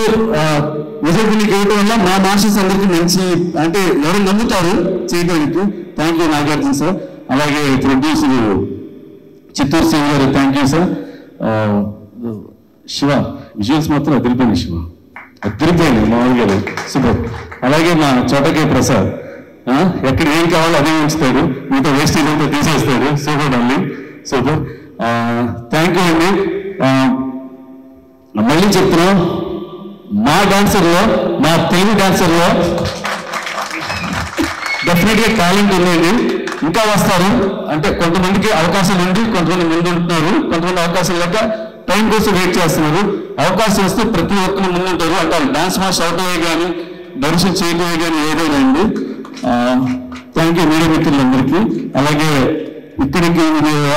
విజయ్ పిన్నికి ఇవ్వడం వల్ల మా మాస్టర్స్ అందరికీ మంచి, అంటే ఎవరు నమ్ముతారు చేయడానికి. Thank you Nagarjuna sir. అలాగే ప్రొడ్యూసర్ చిత్తూరు సింగ్ గారు thank you sir. Shiva visuals మాత్రం అదిరిపోయింది, శివ అదిరిపోయింది మామూలుగా సూపర్. అలాగే మా చోటకే ప్రసాద్ ఎక్కడ ఏం కావాలో అదే ఉంచుతాడు, మీతో వేస్టేజ్ అంతా తీసేస్తాడు. సూపర్ అండి, సూపర్. థ్యాంక్ యూ అండి. మళ్ళీ చెప్తున్నాం, మా డాన్సర్లో, మా తెలుగు డాన్సర్లో డెఫినెట్గా టాలెంట్ ఉందండి. ఇంకా వస్తారు. అంటే కొంతమందికి అవకాశాలు ఉంది, కొంతమంది ముందు ఉంటున్నారు, కొంతమంది అవకాశం లేక టైం కోసం వెయిట్ చేస్తున్నారు. అవకాశం వస్తే ప్రతి ఒక్కరు ముందుంటారు. అంటే డాన్స్ మాస్టర్ అవుతాయే కానీ దర్శనం చేయటమే కానీ ఏదైనా అండి. థ్యాంక్ యూ మీడియా మిత్రులందరికీ. అలాగే ఇక్కడికి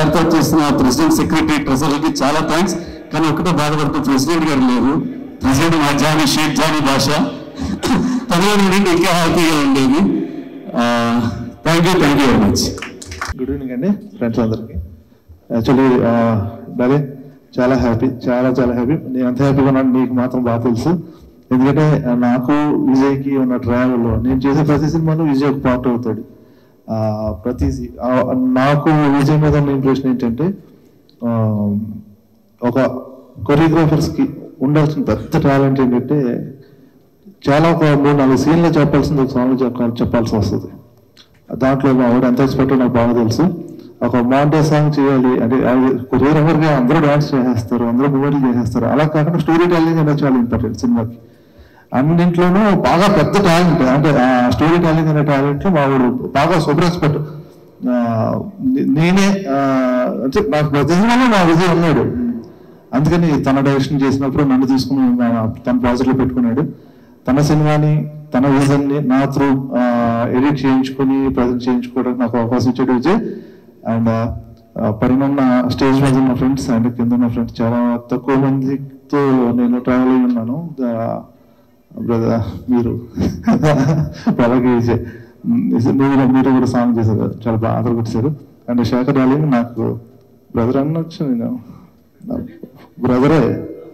ఏర్పాటు చేస్తున్న ప్రెసిడెంట్, సెక్రటరీ, ట్రెజరర్కి చాలా థ్యాంక్స్. కానీ ఒకటే బాధపడుతూ ప్రెసిడెంట్ గారు లేరు. ప్రెసిడెంట్ మా జానీ, షేక్ జానీ భాష తనలో నుండి ఇంకా హ్యాపీగా ఉండేది. Thank you very much. Good evening అండి ఫ్రెండ్స్ అందరికీ. యాక్చువల్లీ భలే చాలా హ్యాపీ, చాలా హ్యాపీ. నేను ఎంత హ్యాపీగా ఉన్నాను నీకు మాత్రం బాగా తెలుసు. ఎందుకంటే నాకు విజయ్కి ఉన్న ట్రావెల్లో నేను చేసే ప్రతి సినిమాలో విజయ్ ఒక పార్ట్ అవుతాడు. నాకు విజయ్ మీద ఉన్న ఇంప్రెషన్ ఏంటంటే ఒక కొరియోగ్రాఫర్స్కి ఉండాల్సిన పెద్ద టాలెంట్ ఏంటంటే చాలా ఒక 3-4 సీన్లో చెప్పాల్సింది ఒక సాంగ్లో చెప్పాల్సి వస్తుంది. దాంట్లో మా ఆవిడ ఎంత ఎక్స్పర్ట్ నాకు బాగా తెలుసు. ఒక మాంటే సాంగ్ చేయాలి అంటే కొరియోగ్రాఫర్గా అందరూ డాన్స్ చేసేస్తారు, అందరూ మూవీలు చేసేస్తారు. అలా కాకుండా స్టోరీ టెల్లింగ్ అనేది చాలా ఇంపార్టెంట్ సినిమాకి. అన్నింట్లోనూ బాగా పెద్ద టాలెంట్, అంటే స్టోరీ టెల్లింగ్ అనే టాలెంట్లో మా ఆవిడ బాగా సూపర్ ఎక్స్పర్ట్. నేనే అంటే నాకు ప్రతి సినిమాలో మా విజయ్ ఉన్నాడు. అందుకని తన డైరెక్షన్ చేసినప్పుడు నన్ను తీసుకుని తన ప్రాజెక్ట్లో పెట్టుకున్నాడు. తన సినిమాని, తన విజన్ని నా త్రూ ఎడిట్ చేయించుకొని ప్రజెంట్ చేయించుకోవడానికి నాకు అవకాశం ఇచ్చాడు విజయ్. అండ్ పైన ఉన్న స్టేజ్ మీద ఉన్న ఫ్రెండ్స్ అండ్ కింద ఉన్న ఫ్రెండ్స్ చాలా తక్కువ మందితో నేను ట్రావెల్ అయ్యి ఉన్నాను. బ్రదర్ మీరు అలాగే విజయ్ మీరు కూడా సాంగ్ చేశారు, చాలా బాగా ఆదరగొట్టారు. అండ్ శేఖర్ డార్లింగ్ నాకు బ్రదర్ అనొచ్చు, నేను బ్రదరే,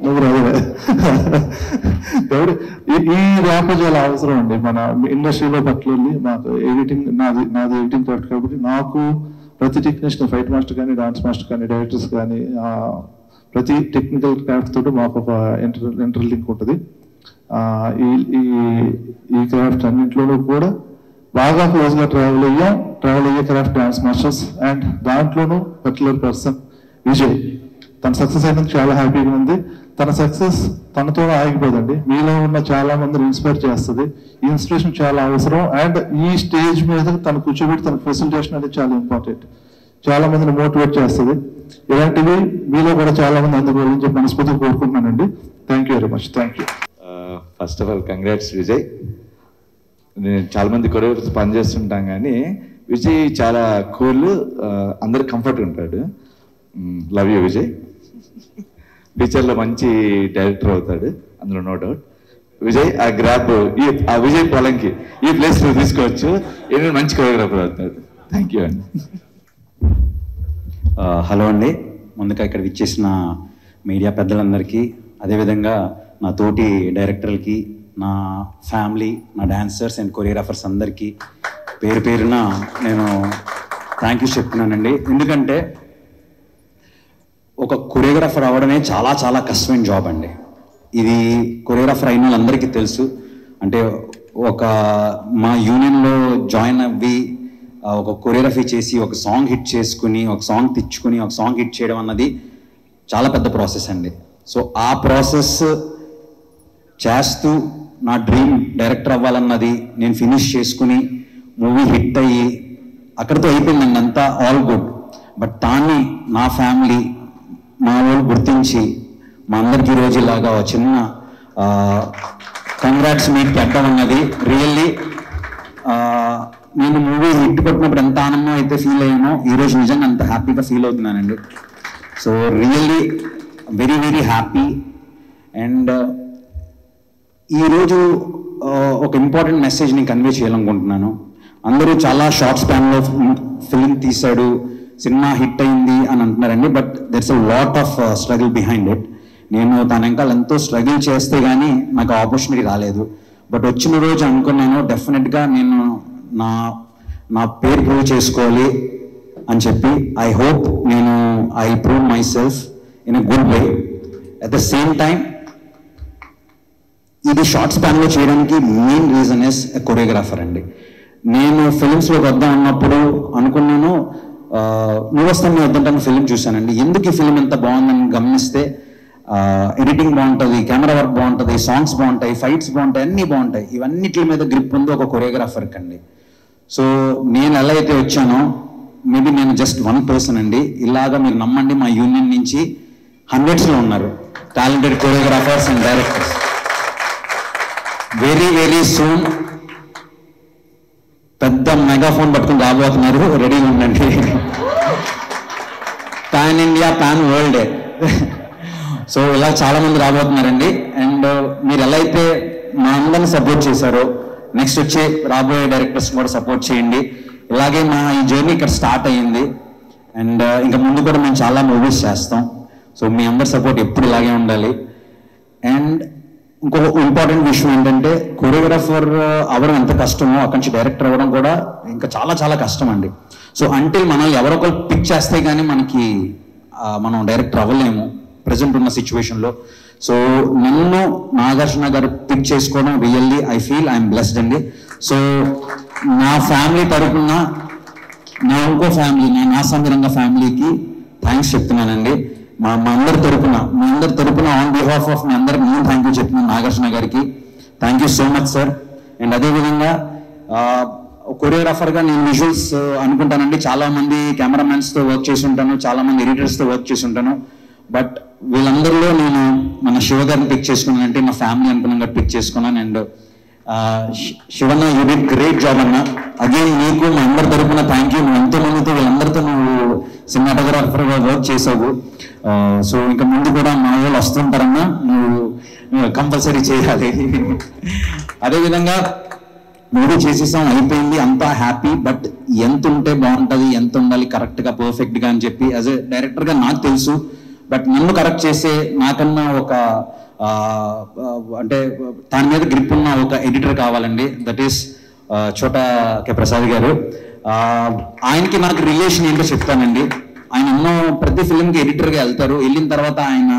నువ్వు బ్రదరే. ఈ ర్యాప్ చాలా అవసరం అండి మన ఇండస్ట్రీలో పట్ల. మాకు ఎడిటింగ్ నాది ఎడిటింగ్ కరెక్ట్ కాబట్టి నాకు ప్రతి టెక్నీషియన్, ఫైట్ మాస్టర్ కానీ, డాన్స్ మాస్టర్ కానీ, డైరెక్టర్స్ కానీ ప్రతి టెక్నికల్ క్రాఫ్ట్ తోటి మాకు ఒక ఇంటర్లింక్ ఉంటుంది. ఈ క్రాఫ్ట్ అన్నింటిలోనూ కూడా బాగా క్లోజ్గా ట్రావెల్ అయ్యే క్రాఫ్ట్ డాన్స్ మాస్టర్స్. అండ్ దాంట్లోనూ పర్టికులర్ పర్సన్ విజయ్. తన సక్సెస్ అయినందుకు చాలా హ్యాపీగా ఉంది. తన సక్సెస్ తనతో ఆగిపోదండి, మీలో ఉన్న చాలా మందిని ఇన్స్పైర్ చేస్తుంది. ఈ ఇన్స్పిరేషన్ చాలా అవసరం. అండ్ ఈ స్టేజ్ మీద తను కూర్చోబెట్టి తన ప్రెజెంటేషన్ అనేది చాలా ఇంపార్టెంట్. చాలా మందిని మోటివేట్ చేస్తుంది. ఇలాంటివి మీలో కూడా చాలా మంది అందుకోవాలని చెప్పి మనస్ఫూర్తిగా కోరుకుంటున్నానండి. Thank you very much. Thank you. First of all congrats Vijay. నేను చాలా మంది కొరియోగ్రాఫర్స్ పనిచేస్తుంటాం కానీ విజయ్ చాలా కూల్, అందరు కంఫర్ట్ ఉంటాడు. Love you Vijay. ఫ్యూచర్లో మంచి డైరెక్టర్ అవుతాడు, అందులో నో డౌట్. విజయ్ ఆ గ్రాప్, ఆ విజయ్ పొలంకి ఈ ప్లేస్ తీసుకోవచ్చు, ఏదైనా మంచి కొరియోగ్రాఫర్ అవుతాడు. థ్యాంక్ యూ అండి. హలో అండి. ముందుగా ఇక్కడ విచ్చేసిన మీడియా పెద్దలందరికీ, అదేవిధంగా నా తోటి డైరెక్టర్లకి, నా ఫ్యామిలీ, నా డాన్సర్స్ అండ్ కొరియోగ్రాఫర్స్ అందరికీ పేరు పేరున నేను థ్యాంక్ యూ చెప్తున్నానండి. ఎందుకంటే ఒక కొరియోగ్రాఫర్ అవ్వడమే చాలా చాలా కష్టమైన జాబ్ అండి. ఇది కొరియోగ్రాఫర్ అయిన వాళ్ళందరికీ తెలుసు. అంటే ఒక మా యూనియన్లో జాయిన్ అవ్వి ఒక కొరియోగ్రఫీ చేసి ఒక సాంగ్ హిట్ చేసుకుని, ఒక సాంగ్ తెచ్చుకుని, ఒక సాంగ్ హిట్ చేయడం అన్నది చాలా పెద్ద ప్రాసెస్ అండి. సో ఆ ప్రాసెస్ చేస్తూ నా డ్రీమ్ డైరెక్టర్ అవ్వాలన్నది నేను ఫినిష్ చేసుకుని మూవీ హిట్ అయ్యి అక్కడితో అయిపోయిందండి, అంతా ఆల్ గుడ్. బట్ దాన్ని నా ఫ్యామిలీ, మా వాళ్ళు గుర్తించి మా అందరికీ ఈరోజు ఇలాగా చిన్న కంగ్రాట్స్ మీట్ పెట్టడం అన్నది రియల్లీ నేను మూవీ హిట్ కొట్టినప్పుడు ఎంత ఆనందం అయితే ఫీల్ అయ్యానో ఈరోజు నిజంగా అంత హ్యాపీగా ఫీల్ అవుతున్నానండి. So really very very happy. And ఈరోజు ఒక ఇంపార్టెంట్ మెసేజ్ నేను కన్వే చేయాలనుకుంటున్నాను. అందరూ చాలా షార్ట్ స్పాన్లో ఫిలిం తీశాడు, సినిమా హిట్ అయింది అని అంటున్నారండి. But there's a lot of struggle behind it. నేను తన వెనకాల ఎంతో స్ట్రగుల్ చేస్తే కానీ నాకు ఆపర్చునిటీ రాలేదు. బట్ వచ్చిన రోజు అనుకున్నాను డెఫినెట్గా నేను నా పేరు ప్రూవ్ చేసుకోవాలి అని చెప్పి. ఐ హోప్ నేను I prove my self in a good way. At the same time ఇది షార్ట్ స్పాన్లో చేయడానికి main reason is a choreographer అండి. నేను ఫిలిమ్స్లోకి వద్దాం అన్నప్పుడు అనుకున్నాను, నువ్వు వస్తాను వద్దంటాను ఫిలిం చూశానండి. ఎందుకు ఈ ఫిలిం ఎంత బాగుందని గమనిస్తే ఎడిటింగ్ బాగుంటుంది, కెమెరా వర్క్ బాగుంటుంది, సాంగ్స్ బాగుంటాయి, ఫైట్స్ బాగుంటాయి, అన్నీ బాగుంటాయి. ఇవన్నిటి మీద గ్రిప్ ఉంది ఒక కొరియోగ్రాఫర్కి అండి. సో నేను ఎలా అయితే వచ్చానో మేబీ నేను జస్ట్ వన్ పర్సన్ అండి. ఇలాగా మీరు నమ్మండి, మా యూనియన్ నుంచి హండ్రెడ్స్లో ఉన్నారు talented choreographers and directors. Very very soon పెద్ద మెగాఫోన్ పట్టుకుని రాబోతున్నారు, రెడీగా ఉండండి. Pan India pan world. So ఇలా చాలా మంది రాబోతున్నారండి. అండ్ మీరు ఎలా అయితే మా అందరిని సపోర్ట్ చేశారో నెక్స్ట్ వచ్చే రాబోయే డైరెక్టర్స్ కూడా సపోర్ట్ చేయండి. ఇలాగే మా ఈ జర్నీ ఇక్కడ స్టార్ట్ అయ్యింది. అండ్ ఇంకా ముందు కూడా మేము చాలా మూవీస్ చేస్తాం. సో మీ అందరి సపోర్ట్ ఎప్పుడు ఇలాగే ఉండాలి. అండ్ ఇంకొక ఇంపార్టెంట్ విషయం ఏంటంటే కొరియోగ్రాఫర్ అవ్వడం ఎంత కష్టమో అక్కడి నుంచి డైరెక్టర్ అవ్వడం కూడా ఇంకా చాలా చాలా కష్టం అండి. సో అంటే మనల్ని ఎవరొకరు పిక్ చేస్తే కానీ మనం డైరెక్టర్ అవ్వలేము ప్రజెంట్ ఉన్న సిచ్యువేషన్లో. సో నన్ను నాగార్జున గారు పిక్ చేసుకోవడం really I feel I'm blessed అండి. సో నా ఫ్యామిలీ తరఫున నా ఇంకో ఫ్యామిలీ నా సామిరంగ ఫ్యామిలీకి థ్యాంక్స్ చెప్తున్నానండి. మా అందరి తరపున ఆన్ బిహాఫ్ ఆఫ్ మీ అందరికి నేను థ్యాంక్ యూ చెప్తున్నాను నాగార్జున గారికి. Thank you so much sir. And అదేవిధంగా కొరియోగ్రాఫర్గా నేను విజువల్స్ అనుకుంటానండి. చాలా మంది కెమెరామెన్స్తో వర్క్ చేసి ఉంటాను, చాలా మంది ఎడిటర్స్తో వర్క్ చేసి ఉంటాను. బట్ వీళ్ళందరిలో నేను మన శివ గారిని పిక్ చేసుకున్నాను, అంటే మా ఫ్యామిలీ అనుకున్నాను పిక్ చేసుకున్నాను. And Shivanna you did great job అన్న. అగైన్ నీకు మా అందరి తరపున థ్యాంక్ యూ. నువ్వు ఎంతో మందితో వీళ్ళందరితో నువ్వు సినిమాటోగ్రాఫర్గా వర్క్ చేసావు. సో ఇంకా ముందు కూడా మా వాళ్ళు వస్తుంటారన్నా, నువ్వు కంపల్సరీ చేయాలి. అదేవిధంగా మూవీ చేసేసాం, అయిపోయింది, అంతా హ్యాపీ. బట్ ఎంత ఉంటే బాగుంటుంది, ఎంత ఉండాలి కరెక్ట్గా పర్ఫెక్ట్గా అని చెప్పి యాజ్ ఎ డైరెక్టర్గా నాకు తెలుసు. బట్ నన్ను కరెక్ట్ చేసే నాకన్నా ఒక అంటే దాని మీద గ్రిప్ ఉన్న ఒక ఎడిటర్ కావాలండి. దట్ ఈస్ చోటా కే ప్రసాద్ గారు. ఆయనకి నాకు రిలేషన్ ఏంటో చెప్తానండి. ఆయన ఎన్నో ప్రతి ఫిలింకి ఎడిటర్గా వెళ్తారు. వెళ్ళిన తర్వాత ఆయన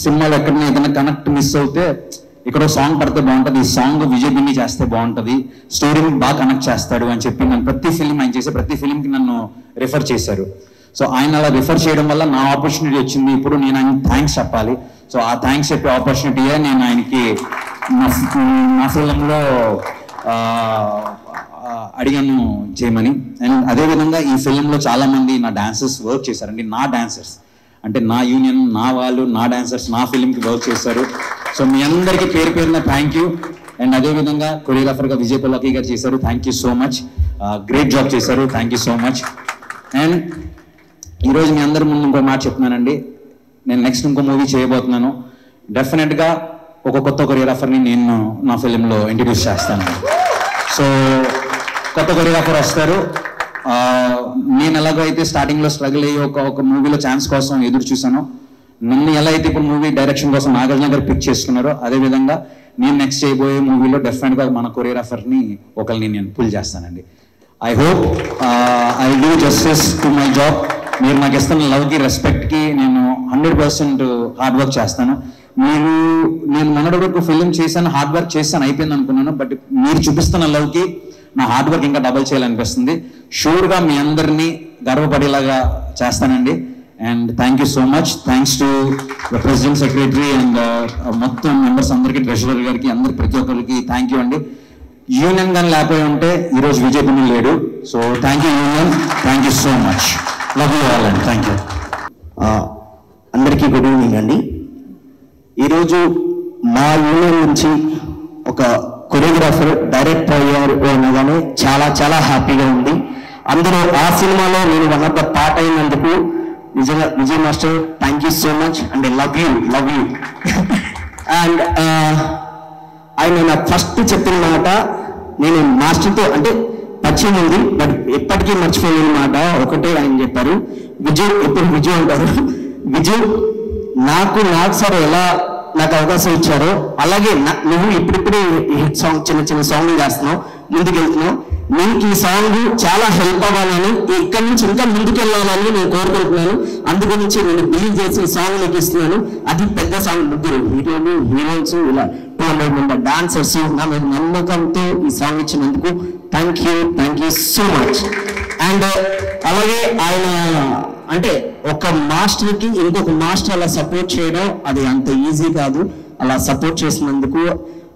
సినిమాలో ఎక్కడైనా ఏదైనా కనెక్ట్ మిస్ అవుతే ఇక్కడ సాంగ్ పడితే బాగుంటుంది, ఈ సాంగ్ విజయ్ బిన్ని చేస్తే బాగుంటుంది, స్టోరీని బాగా కనెక్ట్ చేస్తాడు అని చెప్పి నన్ను ప్రతి ఫిలిం ఆయన చేసే ప్రతి ఫిలింకి నన్ను రిఫర్ చేశారు. సో ఆయన అలా రిఫర్ చేయడం వల్ల నా ఆపర్చునిటీ వచ్చింది. ఇప్పుడు నేను ఆయన థ్యాంక్స్ చెప్పాలి. సో ఆ థ్యాంక్స్ చెప్పే ఆపర్చునిటీయే నేను ఆయనకి నా ఫిలింలో అడిగాను చేయమని. అండ్ అదేవిధంగా ఈ ఫిలింలో చాలా మంది నా డాన్సర్స్ వర్క్ చేశారండి. నా డాన్సర్స్ అంటే నా యూనియన్, నా వాళ్ళు, నా డాన్సర్స్ నా ఫిలింకి వర్క్ చేశారు. సో మీ అందరికీ పేరు పేరున థ్యాంక్ యూ. అండ్ అదేవిధంగా కొరియోగ్రాఫర్గా విజయ్ పల్లకి గారు చేశారు. Thank you so much. Great job చేశారు. Thank you so much. And ఈరోజు మీ అందరి ముందు ఇంకో మాట చెప్తున్నానండి. నేను నెక్స్ట్ ఇంకో మూవీ చేయబోతున్నాను. డెఫినెట్గా ఒక కొత్త కొరియోగ్రాఫర్ని నేను నా ఫిలింలో ఇంట్రడ్యూస్ చేస్తాను. సో కొత్త కొరియోగ్రాఫర్ వస్తారు. నేను ఎలాగో అయితే స్టార్టింగ్లో స్ట్రగుల్ అయ్యి ఒక మూవీలో ఛాన్స్ కోసం ఎదురు చూశాను, నన్ను ఎలా అయితే ఇప్పుడు మూవీ డైరెక్షన్ కోసం నాగార్జున గారు పిక్ చేసుకున్నారో అదేవిధంగా నేను నెక్స్ట్ చేయబోయే మూవీలో డెఫినెట్గా మన కొరియోగ్రాఫర్ని ఒకరిని నేను పుల్ చేస్తానండి. I hope I do justice to my job. మీరు నాకు ఇస్తున్న లవ్కి, రెస్పెక్ట్కి నేను 100% హార్డ్ వర్క్ చేస్తాను. నేను మొన్నటి వరకు ఫిలిం చేశాను, హార్డ్ వర్క్ చేశాను, అయిపోయింది అనుకున్నాను. బట్ మీరు చూపిస్తున్న లవ్కి నా హార్డ్ వర్క్ ఇంకా డబల్ చేయాలనిపిస్తుంది. షూర్గా మీ అందరినీ గర్వపడేలాగా చేస్తానండి. And thank you so much. Thanks to the president, secretary and మొత్తం మెంబర్స్ అందరికీ, ట్రెజరర్ గారికి, అందరికి ప్రతి ఒక్కరికి థ్యాంక్ యూ అండి. యూనియన్ కానీ లేకపోయి ఉంటే ఈరోజు విజయ్ బిన్ని లేడు. So thank you union, thank you so much. Love you all and thank you. అందరికీ గుడ్ ఈవినింగ్ అండి. ఈరోజు మా యూనియన్ నుంచి ఒక కొరియోగ్రాఫర్ డైరెక్టర్ అయ్యారు అనగానే చాలా చాలా హ్యాపీగా ఉంది. అందులో ఆ సినిమాలో నేను వన్ ఆఫ్ ద పార్ట్ అయినందుకు నిజంగా Vijay master thank you so much and love you and ఆయన నాకు ఫస్ట్ చెప్పిన మాట, నేను మాస్టర్తో అంటే పరిచయం ఉంది బట్ ఎప్పటికీ మర్చిపోయిన మాట ఒకటే ఆయన చెప్పారు, విజయ్ ఎప్పుడు విజయ్ అంటారు, విజయ్ నాకు సార్ ఎలా నాకు అవకాశం ఇచ్చారో అలాగే నువ్వు ఇప్పుడిప్పుడే హిట్ సాంగ్ చిన్న సాంగ్ చేస్తున్నావు, ముందుకు వెళ్తున్నావు, నీకు ఈ సాంగ్ చాలా హెల్ప్ అవ్వాలని ఇక్కడి నుంచి ఇంకా ముందుకు వెళ్ళాలని నేను కోరుకుంటున్నాను. అందుగురించి నేను బిలీవ్ చేసి ఈ సాంగ్ నీకు ఇస్తున్నాను. అది పెద్ద సాంగ్, ముగ్గురు హీరోయిన్స్ ఇలా 200 మంది డాన్సర్స్ నా మీద నమ్మకంతో ఈ సాంగ్ ఇచ్చినందుకు thank you so much. And అలాగే ఆయన అంటే ఒక మాస్టర్కి ఇంకొక మాస్టర్ అలా సపోర్ట్ చేయడం అది అంత ఈజీ కాదు. అలా సపోర్ట్ చేసినందుకు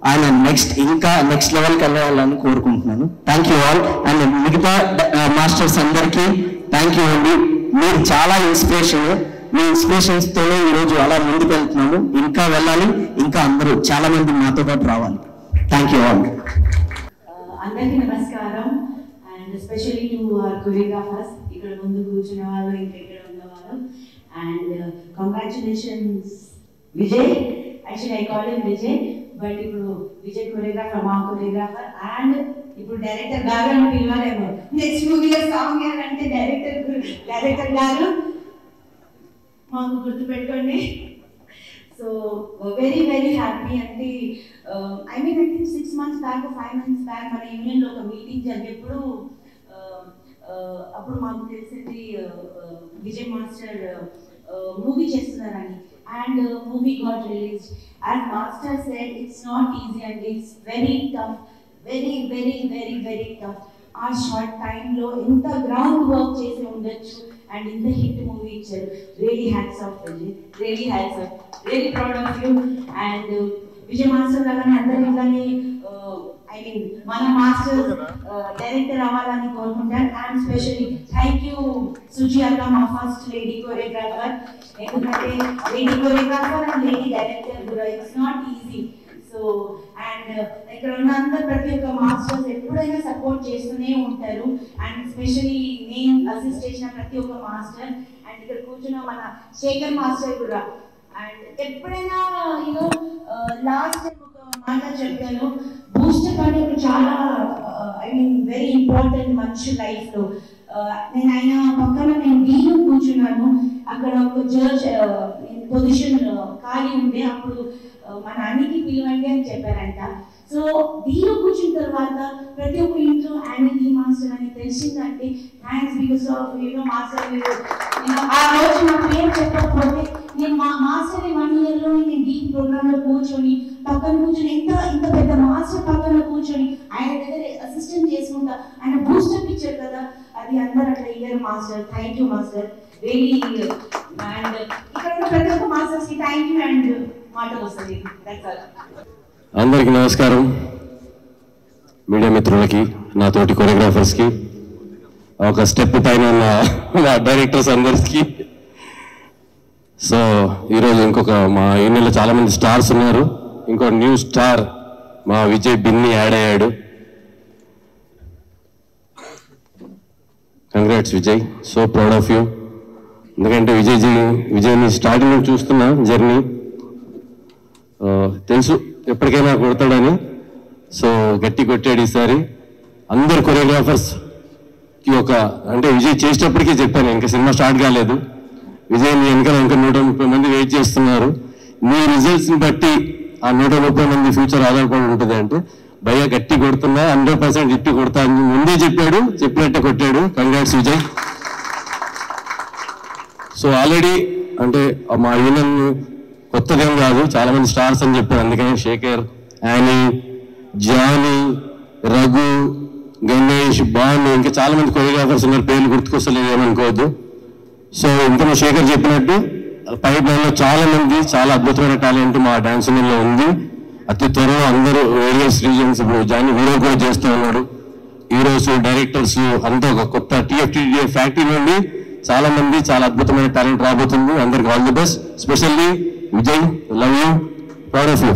ఆయన నెక్స్ట్ లెవెల్కి వెళ్ళాలని కోరుకుంటున్నాను. Thank you all. అండ్ మిగతా మాస్టర్స్ అందరికీ థ్యాంక్ యూ అండి. మీరు చాలా ఇన్స్పిరేషన్, మీ ఇన్స్పిరేషన్స్తోనే ఈరోజు అలా ముందుకు వెళ్తున్నాము. ఇంకా వెళ్ళాలి, ఇంకా అందరూ చాలా మంది మాతో పాటు రావాలి. Thank you all. అందరికీ నమస్కారం. అండ్ ఎస్పెషల్లీ టు కొరియోగ్రాఫర్స్, ఇక్కడ ముందు కూర్చున్న వాళ్ళు, ఇంకా ఇక్కడ ఉన్న వాళ్ళు. And congratulations Vijay. Actually I call him Vijay, but ఇప్పుడు విజయ్ కొరియోగ్రాఫర్, మా కొరియోగ్రాఫర్. అండ్ ఇప్పుడు డైరెక్టర్ గారు అని పిలవాలేమో, నెక్స్ట్ మూవీలో సాంగ్ అంటే డైరెక్టర్ గారు మాకు గుర్తుపెట్టుకోండి. So very very happy. అంటే I think 6 months back 5 months back మన యూనియన్లో ఒక మీటింగ్ జరిగేప్పుడు అప్పుడు మాకు తెలిసింది విజయ్ మాస్టర్ మూవీ చేస్తున్నారని. And movie got released. As master said it's not easy and it's very tough, very very very very tough. ఆ షార్ట్ టైంలో ఎంత గ్రౌండ్ వర్క్ చేసి ఉండొచ్చు అండ్ ఇంత హిట్ మూవీ ఇచ్చారు. Really hats off Vijay, really hats off, really proud of you. And Vijay master లాగానే అందరూ ఇలానే ఐ మీన్ మన మాస్టర్ డైరెక్టర్ అవ్వాలని కోరుకుంటాను. And specially thank you Sujatha, మా ఫస్ట్ లేడీ కొరియోగ్రాఫర్. ఎందుకంటే lady choreographer and lady director కూడా it's not easy. So and ఇక్కడ ఉన్న అందరు ప్రతి ఒక్క మాస్టర్స్ ఎప్పుడైనా సపోర్ట్ చేస్తూనే ఉంటారు. అండ్ స్పెషల్లీ నేను అసిస్ట్ చేసిన ప్రతి ఒక్క మాస్టర్ అండ్ ఇక్కడ కూర్చున్న మన శేఖర్ మాస్టర్ కూడా. అండ్ ఎప్పుడైనా యూనో లాస్ట్ టైం ఒక మాట చెప్పాను, బూస్టప్ అనేది చాలా ఐ మీన్ వెరీ ఇంపార్టెంట్ మనిషి లైఫ్లో. నేను ఆయన పక్కన నేను డీలో కూర్చున్నాను, అక్కడ ఒక జడ్జ్ పొజిషన్ ఖాళీ ఉండే, అప్పుడు మా నాన్నకి పిలవండి అని చెప్పారంట. సో డీలో కూర్చున్న తర్వాత ప్రతి ఒక్క ఇంట్లో యానీ మాస్టర్ అని తెలిసిందంటే thanks because of you know master. ఆ రోజు నా పేరు చెప్పకపోతే నేను మా మాస్టర్ 1 yearలో నేను డీ ప్రోగ్రాంలో కూర్చొని పక్కన కూర్చొని ఇంత పెద్ద మాస్టర్ పక్కన కూర్చొని ఆయన దగ్గర అసిస్టెంట్ చేసుకుంటా ఆయన బూస్టప్ ఇచ్చారు కదా, అది అందరూ అట్లా ఇయ్యారు master. Thank you master, really. And ఇక్కడ ఉన్న ప్రతి ఒక్క మాస్టర్స్కి థ్యాంక్ యూ అండ్ మాటలు వస్తుంది. అందరికీ నమస్కారం. మీడియా మిత్రులకి, నా తోటి కొరియోగ్రాఫర్స్కి, ఒక స్టెప్ పైన ఉన్న డైరెక్టర్స్ అందరికీ. సో ఈరోజు ఇంకొక మా యూనియన్లో చాలామంది స్టార్స్ ఉన్నారు. ఇంకో న్యూ స్టార్ మా విజయ్ బిన్ని యాడ్ అయ్యాడు. Congrats Vijay, so proud of you. ఎందుకంటే విజయ్ని స్టార్టింగ్ నుంచి చూస్తున్నా జర్నీ, తెలుసు ఎప్పటికైనా కొడతాడని. సో గట్టి కొట్టాడు ఈసారి. అందరు కొరియోగ్రాఫర్స్కి అంటే విజయ్ చేసేటప్పటికీ చెప్పాను, ఇంకా సినిమా స్టార్ట్ కాలేదు, విజయ్ని వెనకాల ఇంకా 130 మంది వెయిట్ చేస్తున్నారు. మీ రిజల్ట్స్ని బట్టి ఆ 130 మంది ఫ్యూచర్ ఆధారపడి ఉంటుంది. అంటే భయ్య గట్టి కొడుతున్నా, 100% గట్టి కొడతా అని ముందే చెప్పాడు, చెప్పినట్టే కొట్టాడు. కంగ్రాట్స్ విజయ్. సో ఆల్రెడీ అంటే మా యూనియన్ కొత్తదేం కాదు, చాలా మంది స్టార్స్ అని చెప్పారు. అందుకని శేఖర్, యానీ, జానీ, రఘు, గణేష్, భాను, ఇంకా చాలా మంది కొరియోగ్రాఫర్స్ ఉన్నారు. పేర్లు గుర్తుకొస్తలేదు ఏమనుకోవద్దు. సో ఇంకా శేఖర్ చెప్పినట్టు పైప్ లైన్లో చాలా మంది చాలా అద్భుతమైన టాలెంట్ మా డాన్స్ యూనియన్లో ఉంది. అతి త్వరలో అందరూ వేరియస్ రీజన్స్, ఇప్పుడు జానీ వీడియో కూడా చేస్తూ ఉన్నాడు. హీరోస్, డైరెక్టర్స్ అంతా ఒక కొత్త TFTDA ఫ్యాక్టరీ నుండి చాలా మంది చాలా అద్భుతమైన టాలెంట్ రాబోతుంది. అందరికి all the best. Specially Vijay, love you, proud of you.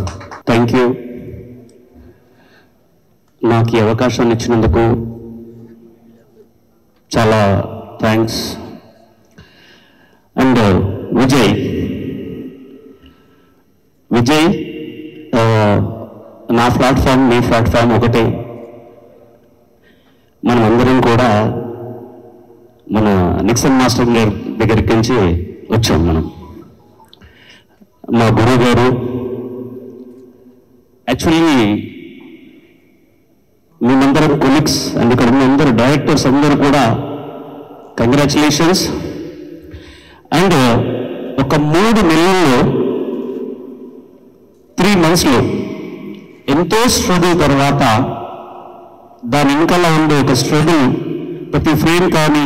Thank you. నాకు ఈ అవకాశాన్ని ఇచ్చినందుకు చాలా థ్యాంక్స్. అండ్ విజయ్ నా ప్లాట్ఫామ్ మీ ప్లాట్ఫామ్ ఒకటే. మనం అందరం కూడా మన నిక్సన్ మాస్టర్ గారి దగ్గరికి నుంచి వచ్చాం. మనం మా గురువు గారు యాక్చువల్లీ మేమందరం కొలీగ్స్ అండ్ ఇక్కడ ఉన్న అందరూ డైరెక్టర్స్ అందరూ కూడా కంగ్రాచులేషన్స్. అండ్ ఒక 3 నెలల్లో 3 monthsలో ఎంతో స్ట్రగుల్ తర్వాత దాని వెనకాల ఉండే ఒక స్ట్రగుల్, ప్రతి ఫ్రేమ్ కానీ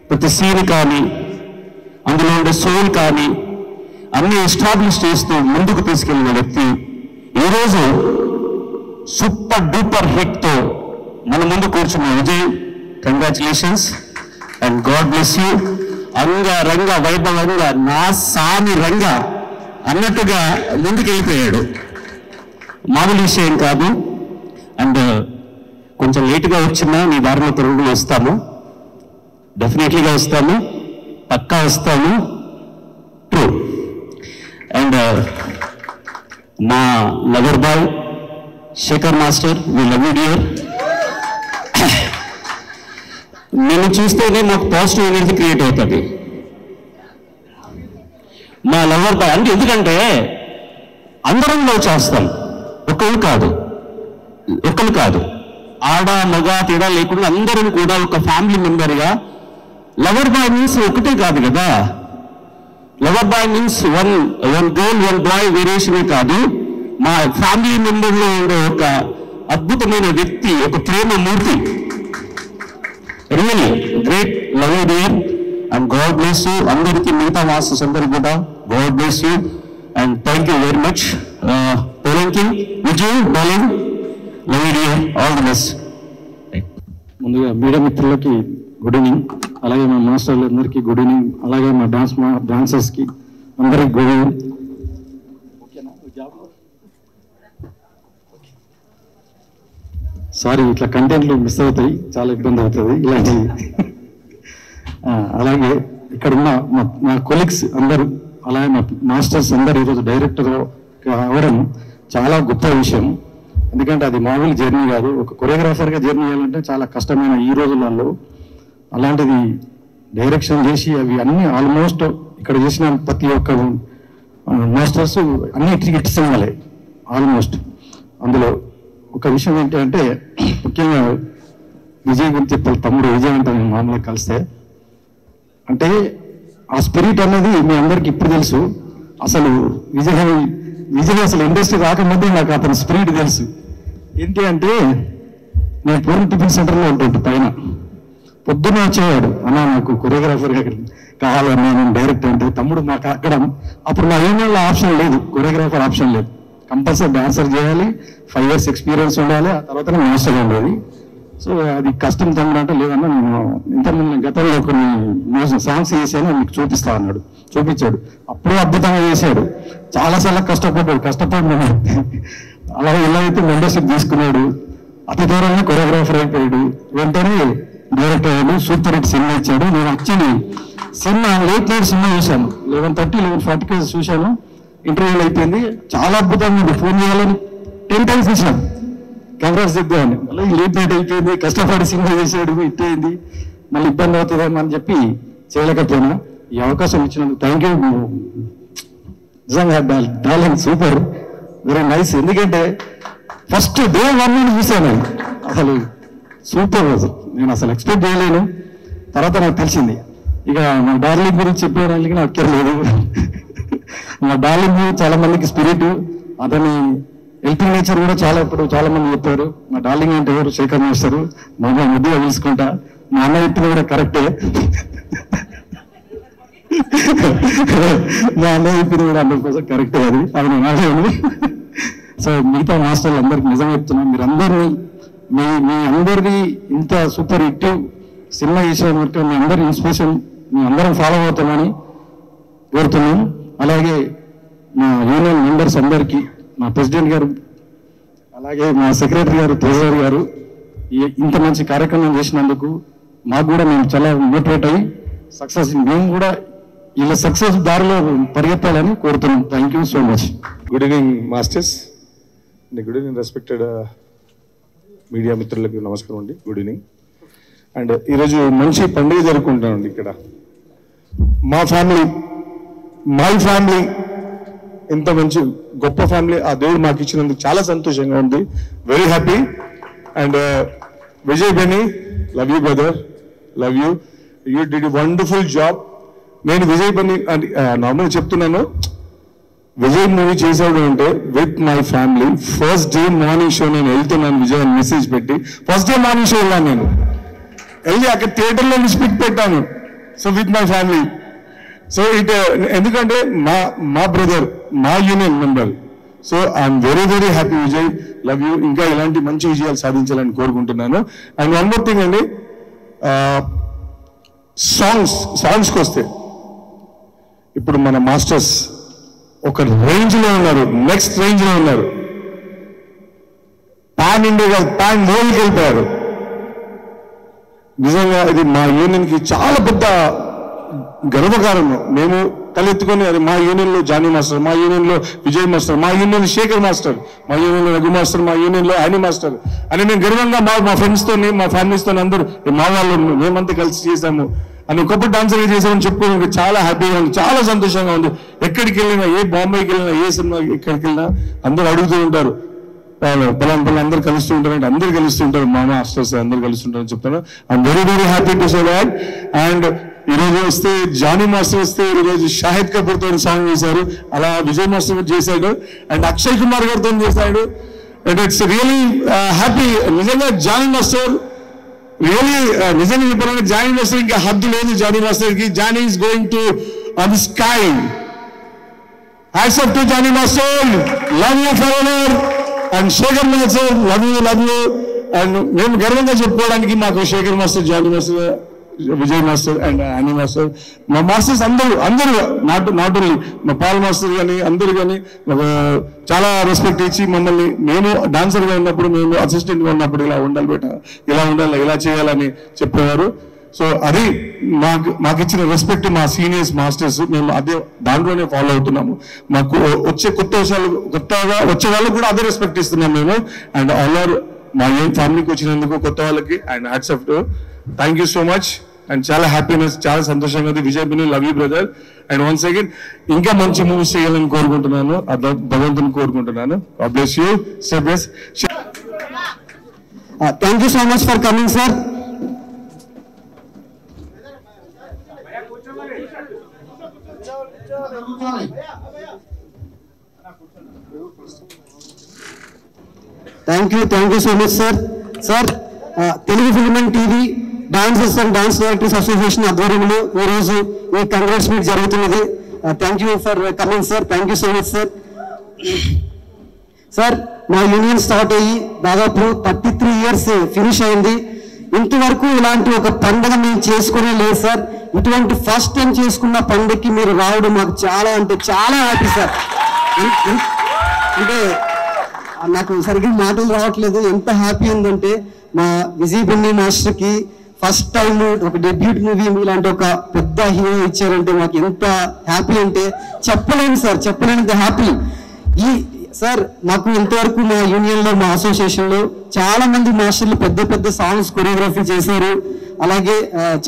ప్రతి సీన్ కానీ అందులో ఉండే సోల్ కానీ అన్ని ఎస్టాబ్లిష్ చేస్తూ ముందుకు తీసుకెళ్లిన వ్యక్తి ఈరోజు సూపర్ డూపర్ హిట్తో మన ముందు కూర్చున్న Vijay. Congratulations and god bless you. రంగ వైభవంగా నా సామి రంగ అన్నట్టుగా ముందుకు వెళ్ళిపోయాడు. మామూలు విషయం కాదు. అండ్ కొంచెం లేటుగా వచ్చినా నీ దారిలో తొలగి వస్తాము, డెఫినెట్లీగా వస్తాము, పక్కా వస్తాము. ట్రూ. అండ్ మా lover boy Sekhar master, we love you dear. నేను చూస్తేనే నాకు పాజిటివ్ ఎనర్జీ క్రియేట్ అవుతుంది. మా లవర్ బాయ్ అంటే ఎందుకంటే అందరం లవ్ చేస్తాం, ఒకరు కాదు, ఆడ మగ తేడా లేకుండా అందరం కూడా ఒక ఫ్యామిలీ మెంబర్గా. లవర్ బాయ్ మీన్స్ ఒకటే కాదు కదా. Lover boy means one girl 1 boy వేరియేషనే కాదు. మా ఫ్యామిలీ మెంబర్లో ఉండే ఒక అద్భుతమైన వ్యక్తి, ఒక ప్రేమ మూర్తి. Really great. Love you dear and god bless you. అందరికీ మిగతా మాస్టర్స్ అందరికీ కూడా god bless you and thank you very much. Vijay బాలింగ్, love you dear, all the best. ముందుగా మీడియా మిత్రులకి గుడ్ ఈవినింగ్, అలాగే మా మాస్టర్లందరికీ గుడ్ ఈవినింగ్, అలాగే మా డాన్సర్స్కి అందరికి గుడ్ ఈవినింగ్. సారీ, ఇట్లా కంటెంట్లు మిస్ అవుతాయి, చాలా ఇబ్బంది అవుతుంది ఇలాంటివి. అలాగే ఇక్కడ ఉన్న మా కొలీగ్స్ అందరూ, అలాగే మా మాస్టర్స్ అందరూ ఈరోజు డైరెక్టర్ అవ్వడం చాలా గొప్ప విషయం. ఎందుకంటే అది మామూలు జర్నీ కాదు. ఒక కొరియోగ్రాఫర్గా జర్నీ చేయాలంటే చాలా కష్టమైన ఈ రోజులలో. అలాంటిది డైరెక్షన్ చేసి అవి అన్నీ ఆల్మోస్ట్ ఇక్కడ చేసిన ప్రతి ఒక్క మాస్టర్స్ అన్ని హిట్స్ అవ్వాలి ఆల్మోస్ట్. అందులో ఒక విషయం ఏంటంటే ముఖ్యంగా విజయ్ గురించి చెప్పాలి. తమ్ముడు విజయ్ అంటే నేను మామూలుగా కలిస్తే అంటే ఆ స్పిరిట్ అనేది మీ అందరికి ఇప్పుడు తెలుసు. అసలు విజయ్ అసలు ఇండస్ట్రీ రాకముందే నాకు అతని స్పిరిట్ తెలుసు. ఏంటి అంటే నేను పూర్ణ టిఫిన్ సెంటర్లో ఉంటుంటే పైన పొద్దున్న వచ్చేవాడు, అన్న నాకు కొరియోగ్రాఫర్గా కావాలన్నా నేను డైరెక్టర్ అంటే. తమ్ముడు మాకు అక్కడ అప్పుడు నా యూనియన్లో ఆప్షన్ లేదు, కొరియోగ్రాఫర్ ఆప్షన్ లేదు. కంపల్సరీ డాన్సర్ చేయాలి, 5 years ఎక్స్పీరియన్స్ ఉండాలి, ఆ తర్వాత మాస్టర్ ఉండేది. సో అది కష్టం తమ్ముడు అంటే లేదన్నా నేను ఇంతకుముందు గతంలో కొన్ని సాంగ్స్ చేశాను, మీకు చూపిస్తా అన్నాడు. చూపించాడు, అప్పుడే అద్భుతంగా చేశాడు. చాలాసార్లు కష్టపడ్డాడు. అలా ఇలా అయితే మెంబర్షిప్ తీసుకున్నాడు, అతి దూరంగా కొరియోగ్రాఫర్ అయిపోయాడు, వెంటనే డైరెక్టర్ అయ్యాడు, సూపర్ హిట్ సినిమా ఇచ్చాడు. నేను actually cinema late night cinema చూశాను, 11:30 11:40 చూశాను. ఇంటర్వ్యూలు అయిపోయింది, చాలా అద్భుతంగా ఉంది. ఫోన్ చేయాలని 10 times చూసాను, కెమెరాస్ దిద్దామని. మళ్ళీ లేట్ నైట్ అయిపోయింది, కష్టపడి సినిమా చేశాడు, హిట్ అయింది, మళ్ళీ ఇబ్బంది అవుతుందేమో అని చెప్పి చేయలేకపోయినా. ఈ అవకాశం ఇచ్చినందుకు థ్యాంక్ యూ. నిజంగా డార్లింగ్ సూపర్, వెరీ నైస్. ఎందుకంటే ఫస్ట్ డే 1 నుండి చూశాను, అసలు సూపర్ రోజు. నేను అసలు ఎక్స్పెక్ట్ చేయలేను. తర్వాత నాకు తెలిసింది. ఇక మా డార్లింగ్ గురించి చెప్పేదానికి నాకు అక్కర్లేదు. మా డార్లింగ్ చాలా మందికి స్పిరిట్, అతని హెల్పింగ్ నేచర్ కూడా ఇప్పుడు చాలా మంది చెప్పారు. మా డార్లింగ్ అంటే ఎవరు? శేఖర్ మాస్టర్. మా అమ్మ ముద్దుగా తెలుసుకుంటా. మా అన్న చెప్పింది కూడా కరెక్టే, మా అన్న చెప్పింది కూడా 100% కరెక్టే. అది నాదేను. సో మిగతా మాస్టర్లు అందరికి నిజం చెప్తున్నాను, మీరు అందరినీ మీ అందరిది ఇంత సూపర్ హిట్ సినిమా చేసే వరకు మీ అందరి ఇన్స్పిరేషన్ మీ అందరం ఫాలో అవుతామని కోరుతున్నాం. అలాగే మా యూనియన్ మెంబర్స్ అందరికీ, మా ప్రెసిడెంట్ గారు అలాగే మా సెక్రటరీ గారు ట్రెజరర్ గారు ఇంత మంచి కార్యక్రమం చేసినందుకు మాకు కూడా మేము చాలా మోటివేట్ అయ్యి సక్సెస్ మేము కూడా ఇలా సక్సెస్ దారిలో పరిగెత్తాలని కోరుతున్నాం. Thank you so much. Good evening masters, good evening respected media మిత్రులకు నమస్కారం అండి. Good evening. అండ్ ఈరోజు మంచి పండుగ జరుపుకుంటామండి ఇక్కడ. మై ఫ్యామిలీ ఇంత మంచి గొప్ప ఫ్యామిలీ ఆ దేవుడు మాకు ఇచ్చినందుకు చాలా సంతోషంగా ఉంది. Very happy. And Vijay Binny, love you brother, love you. You did wonderful job. నేను విజయ్ బెన్నీ నార్మల్గా చెప్తున్నాను, విజయ్ మూవీ చేశాడు అంటే with my family. First day morning show నేను వెళ్తున్నాను విజయ్ అని మెసేజ్ పెట్టి ఫస్ట్ డే మార్నింగ్ షో వెళ్ళాను. నేను వెళ్ళి అక్కడ థియేటర్లో స్పీక్ పెట్టాను. So with my family. So ఎందుకంటే మా బ్రదర్, మా union member. So I'm very very happy Vijay, love you. ఇంకా ఇలాంటి మంచి విజయాలు సాధించాలని కోరుకుంటున్నాను. అండ్ వన్ మోర్ థింగ్ అండి, సాంగ్స్కి వస్తే ఇప్పుడు మన మాస్టర్స్ ఒక రేంజ్లో ఉన్నారు, నెక్స్ట్ రేంజ్లో ఉన్నారు. పాన్ ఇండియా, పాన్ వరల్డ్కి వెళ్ళిపోయారు. నిజంగా ఇది మా యూనియన్కి చాలా పెద్ద గర్వకారణం. మేము తలెత్తుకొని అది మా యూనియన్లో జానీ మాస్టర్, మా యూనియన్లో విజయ్ మాస్టర్, మా యూనియన్లో శేఖర్ మాస్టర్, మా యూనియన్లో రఘు మాస్టర్, మా యూనియన్లో యానీ మాస్టర్ అని మేము గర్వంగా మా ఫ్రెండ్స్తో, మా ఫ్యామిలీస్తో అందరూ మా వాళ్ళు మేమంతా కలిసి చేశాము అని గొప్ప డాన్సర్గా చేసామని చెప్పుకోవడానికి చాలా హ్యాపీగా ఉంది, చాలా సంతోషంగా ఉంది. ఎక్కడికి వెళ్ళినా, ఏ బాంబేకి వెళ్ళినా, ఏ సినిమా ఎక్కడికి వెళ్ళినా అందరూ అడుగుతూ ఉంటారు, పలానా అందరూ కలుస్తూ ఉంటారంటే అందరూ కలుస్తూ ఉంటారు, మా మాస్టర్స్ అందరూ కలుస్తుంటారని చెప్తాను. I'm very very happy to say that. And ఈరోజు వస్తే జానీ మాస్టర్ వస్తే ఈరోజు షాహిద్ కపూర్ తో సాంగ్ చేశారు, అలా విజయ్ మాస్టర్ చేశాడు, అండ్ అక్షయ్ కుమార్ గారితో చేశాడు. And it's really happy. నిజంగా జానీ మాస్టర్ రియలీ నిజంగా చెప్పాలంటే జానీ మాస్టర్ ఇంకా హద్దు లేదు. జానీ మాస్టర్ కి Jani is going to on the sky. Hats off to Jani master, love you forever. And Sekhar master, love you, love you. And మేము గర్వంగా చెప్పుకోవడానికి మాకు Sekhar master, Jani master, Vijay master and Annie master, మా మాస్టర్స్ అందరూ నాట్ ఓన్లీ మా Paul master కానీ అందరూ కానీ చాలా రెస్పెక్ట్ ఇచ్చి మమ్మల్ని, మేము డాన్సర్గా ఉన్నప్పుడు, మేము అసిస్టెంట్గా ఉన్నప్పుడు ఇలా ఉండాలి బేట, ఇలా ఉండాలి, ఇలా చేయాలని చెప్పేవారు. సో అది మాకు ఇచ్చిన రెస్పెక్ట్ మా సీనియర్స్ మాస్టర్స్. మేము అదే దాంట్లోనే ఫాలో అవుతున్నాము. మాకు వచ్చే కొత్తగా వచ్చే వాళ్ళకి కూడా అదే రెస్పెక్ట్ ఇస్తున్నాం మేము. అండ్ ఆల్ మా ఫ్యామిలీకి వచ్చినందుకు కొత్త వాళ్ళకి and hats off to. Thank you so much. And చాలా హ్యాపీనెస్, చాలా సంతోషంగా ఉంది. Vijay Binny, love you brother. And once again ఇంకా మంచి మూవీస్ చేయాలని కోరుకుంటున్నాను, భగవంతుని కోరుకుంటున్నాను. God bless you. Stay blessed. Thank you so much for coming, sir. Thank you so much, sir. Sir, Telugu Film and TV dancers and dance directors association ఆధ్వర్యంలో ఈరోజు ఈ congrats meet జరుగుతున్నది. Thank you for coming sir. Thank you so much sir. Sir, మా union start అయ్యి దాదాపు 33 years finish అయింది. ఇంతవరకు ఇలాంటి ఒక పండుగ మేము చేసుకునే లేదు సార్. ఇటువంటి ఫస్ట్ టైం చేసుకున్న పండుగకి మీరు రావడం మాకు చాలా అంటే చాలా హ్యాపీ సార్. అంటే నాకు సరిగ్గా మాటలు రావట్లేదు, ఎంత హ్యాపీ ఉందంటే మా విజయ్ బెన్నీ మాస్టర్కి ఫస్ట్ టైం ఒక డెబ్యూట్ మూవీ ఇలాంటి ఒక పెద్ద హీరో ఇచ్చారంటే మాకు ఎంత హ్యాపీ అంటే చెప్పలేను సార్, చెప్పలేనంత హ్యాపీ. ఈ సార్ మాకు ఇంతవరకు మా యూనియన్లో, మా అసోసియేషన్లో చాలా మంది మాస్టర్లు పెద్ద పెద్ద సాంగ్స్ కొరియోగ్రఫీ చేశారు, అలాగే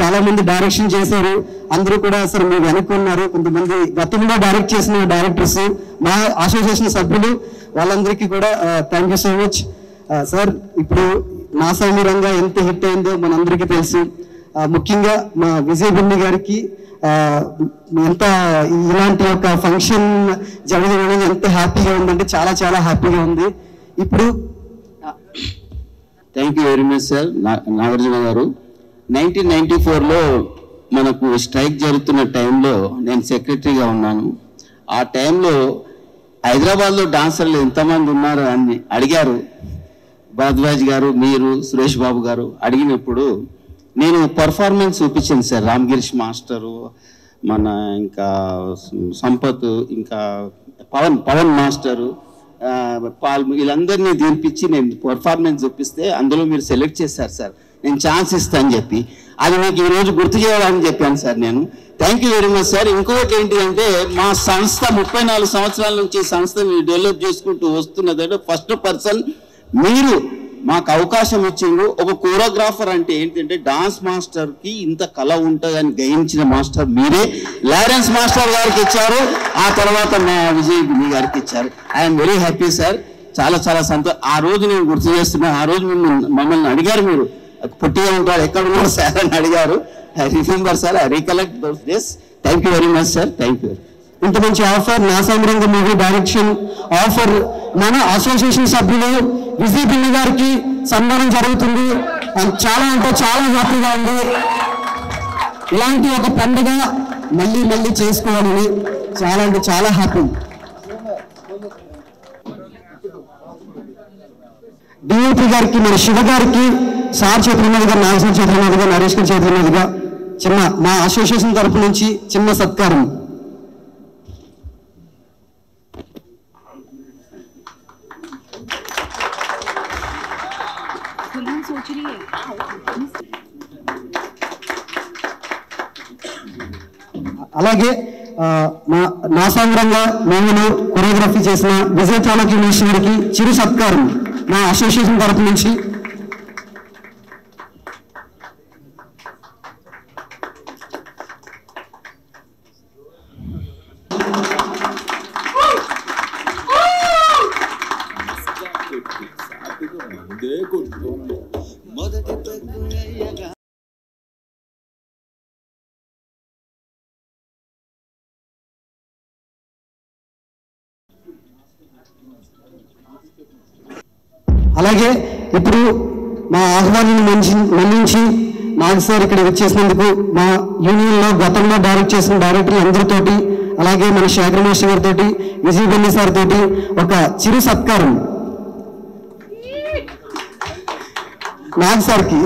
చాలా మంది డైరెక్షన్ చేశారు. అందరూ కూడా సార్ మీరు వెనక్కున్నారు. కొంతమంది గతంలో డైరెక్ట్ చేసిన డైరెక్టర్స్, మా అసోసియేషన్ సభ్యులు, వాళ్ళందరికీ కూడా thank you so much sir. ఇప్పుడు నా సమీరంగా ఎంత హిట్ అయిందో మనందరికీ తెలుసు. ముఖ్యంగా మా విజయ్ బెన్నీ గారికి ఎంత ఇలాంటి ఒక ఫంక్షన్ జరగడం ఎంత హ్యాపీగా ఉందంటే చాలా చాలా హ్యాపీగా ఉంది. ఇప్పుడు thank you very much sir Nagarjuna గారు. 1994లో మనకు స్ట్రైక్ జరుగుతున్న టైంలో నేను సెక్రటరీగా ఉన్నాను. ఆ టైంలో హైదరాబాద్లో డాన్సర్లు ఎంతమంది ఉన్నారు అని అడిగారు. భరద్వాజ్ గారు, మీరు, సురేష్ బాబు గారు అడిగినప్పుడు నేను పర్ఫార్మెన్స్ చూపించాను సార్. రామ్గిరీష్ మాస్టరు, మన ఇంకా సంపత్, ఇంకా పవన్ మాస్టరు, పాల్ వీళ్ళందరినీ దీనిపించి నేను పర్ఫార్మెన్స్ చూపిస్తే అందులో మీరు సెలెక్ట్ చేశారు సార్, నేను ఛాన్స్ ఇస్తాను చెప్పి. అది మీకు ఈరోజు గుర్తు చేయాలని చెప్పాను సార్ నేను. Thank you very much sir. ఇంకొకటి ఏంటి అంటే మా సంస్థ 34 సంవత్సరాల నుంచి ఈ సంస్థని డెవలప్ చేసుకుంటూ వస్తున్నదంటే ఫస్ట్ పర్సన్ మీరు మాకు అవకాశం ఇచ్చిండ్రు. ఒక కోరియోగ్రాఫర్ అంటే ఏంటంటే డాన్స్ మాస్టర్కి ఇంత కళ ఉంటుందని గ్రహించిన మాస్టర్ మీరే. లారెన్స్ మాస్టర్ గారికి ఇచ్చారు, ఆ తర్వాత మా విజయ్ మీ గారికి ఇచ్చారు. I'm very happy sir. చాలా చాలా సంతోషం. ఆ రోజు నేను గుర్తు చేస్తున్నాను, ఆ రోజు మమ్మల్ని అడిగారు, మీరు పుట్టిగా ఉంటారు ఎక్కడ ఉన్నారు సార్ అని అడిగారు. I remember sir, I recollect those days. Thank you very much sir, thank you. ఇంత మంచి ఆఫర్ నా సామరంగ మూవీ డైరెక్షన్ ఆఫర్ మన అసోసియేషన్ సభ్యులు విజయ్ పిన్ని గారికి సన్మానం జరుగుతుంది. చాలా అంటే చాలా హ్యాపీగా ఉంది. ఇలాంటి ఒక పండుగ మళ్ళీ మళ్ళీ చేసుకోవాలని చాలా అంటే చాలా హ్యాపీ. డిఓపి గారికి, మన శివ గారికి సార్ చేతుల మీదుగా, నాగేశ్వర చేతుల మీదుగా, నరేష్ గారి చేతుల మీదుగా చిన్న మా అసోసియేషన్ తరఫు నుంచి చిన్న సత్కారం. అలాగే నా సంగ్రంగా మేము కొరియోగ్రఫీ చేసిన విజయ్ చాణక్య గారికి చిరు సత్కారం మా అసోసియేషన్ తరఫు నుంచి. అలాగే ఇప్పుడు మా ఆహ్వానాన్ని మన్నించి నాగ్ సార్ ఇక్కడ వచ్చేసినందుకు మా యూనియన్లో గతంలో డైరెక్ట్ చేసిన డైరెక్టర్లు అందరితోటి, అలాగే మన శేఖర్ మాస్టర్ గారితో, విజయ్ బెన్ని సార్ తోటి ఒక చిరు సత్కారం నాగ్ సార్కి.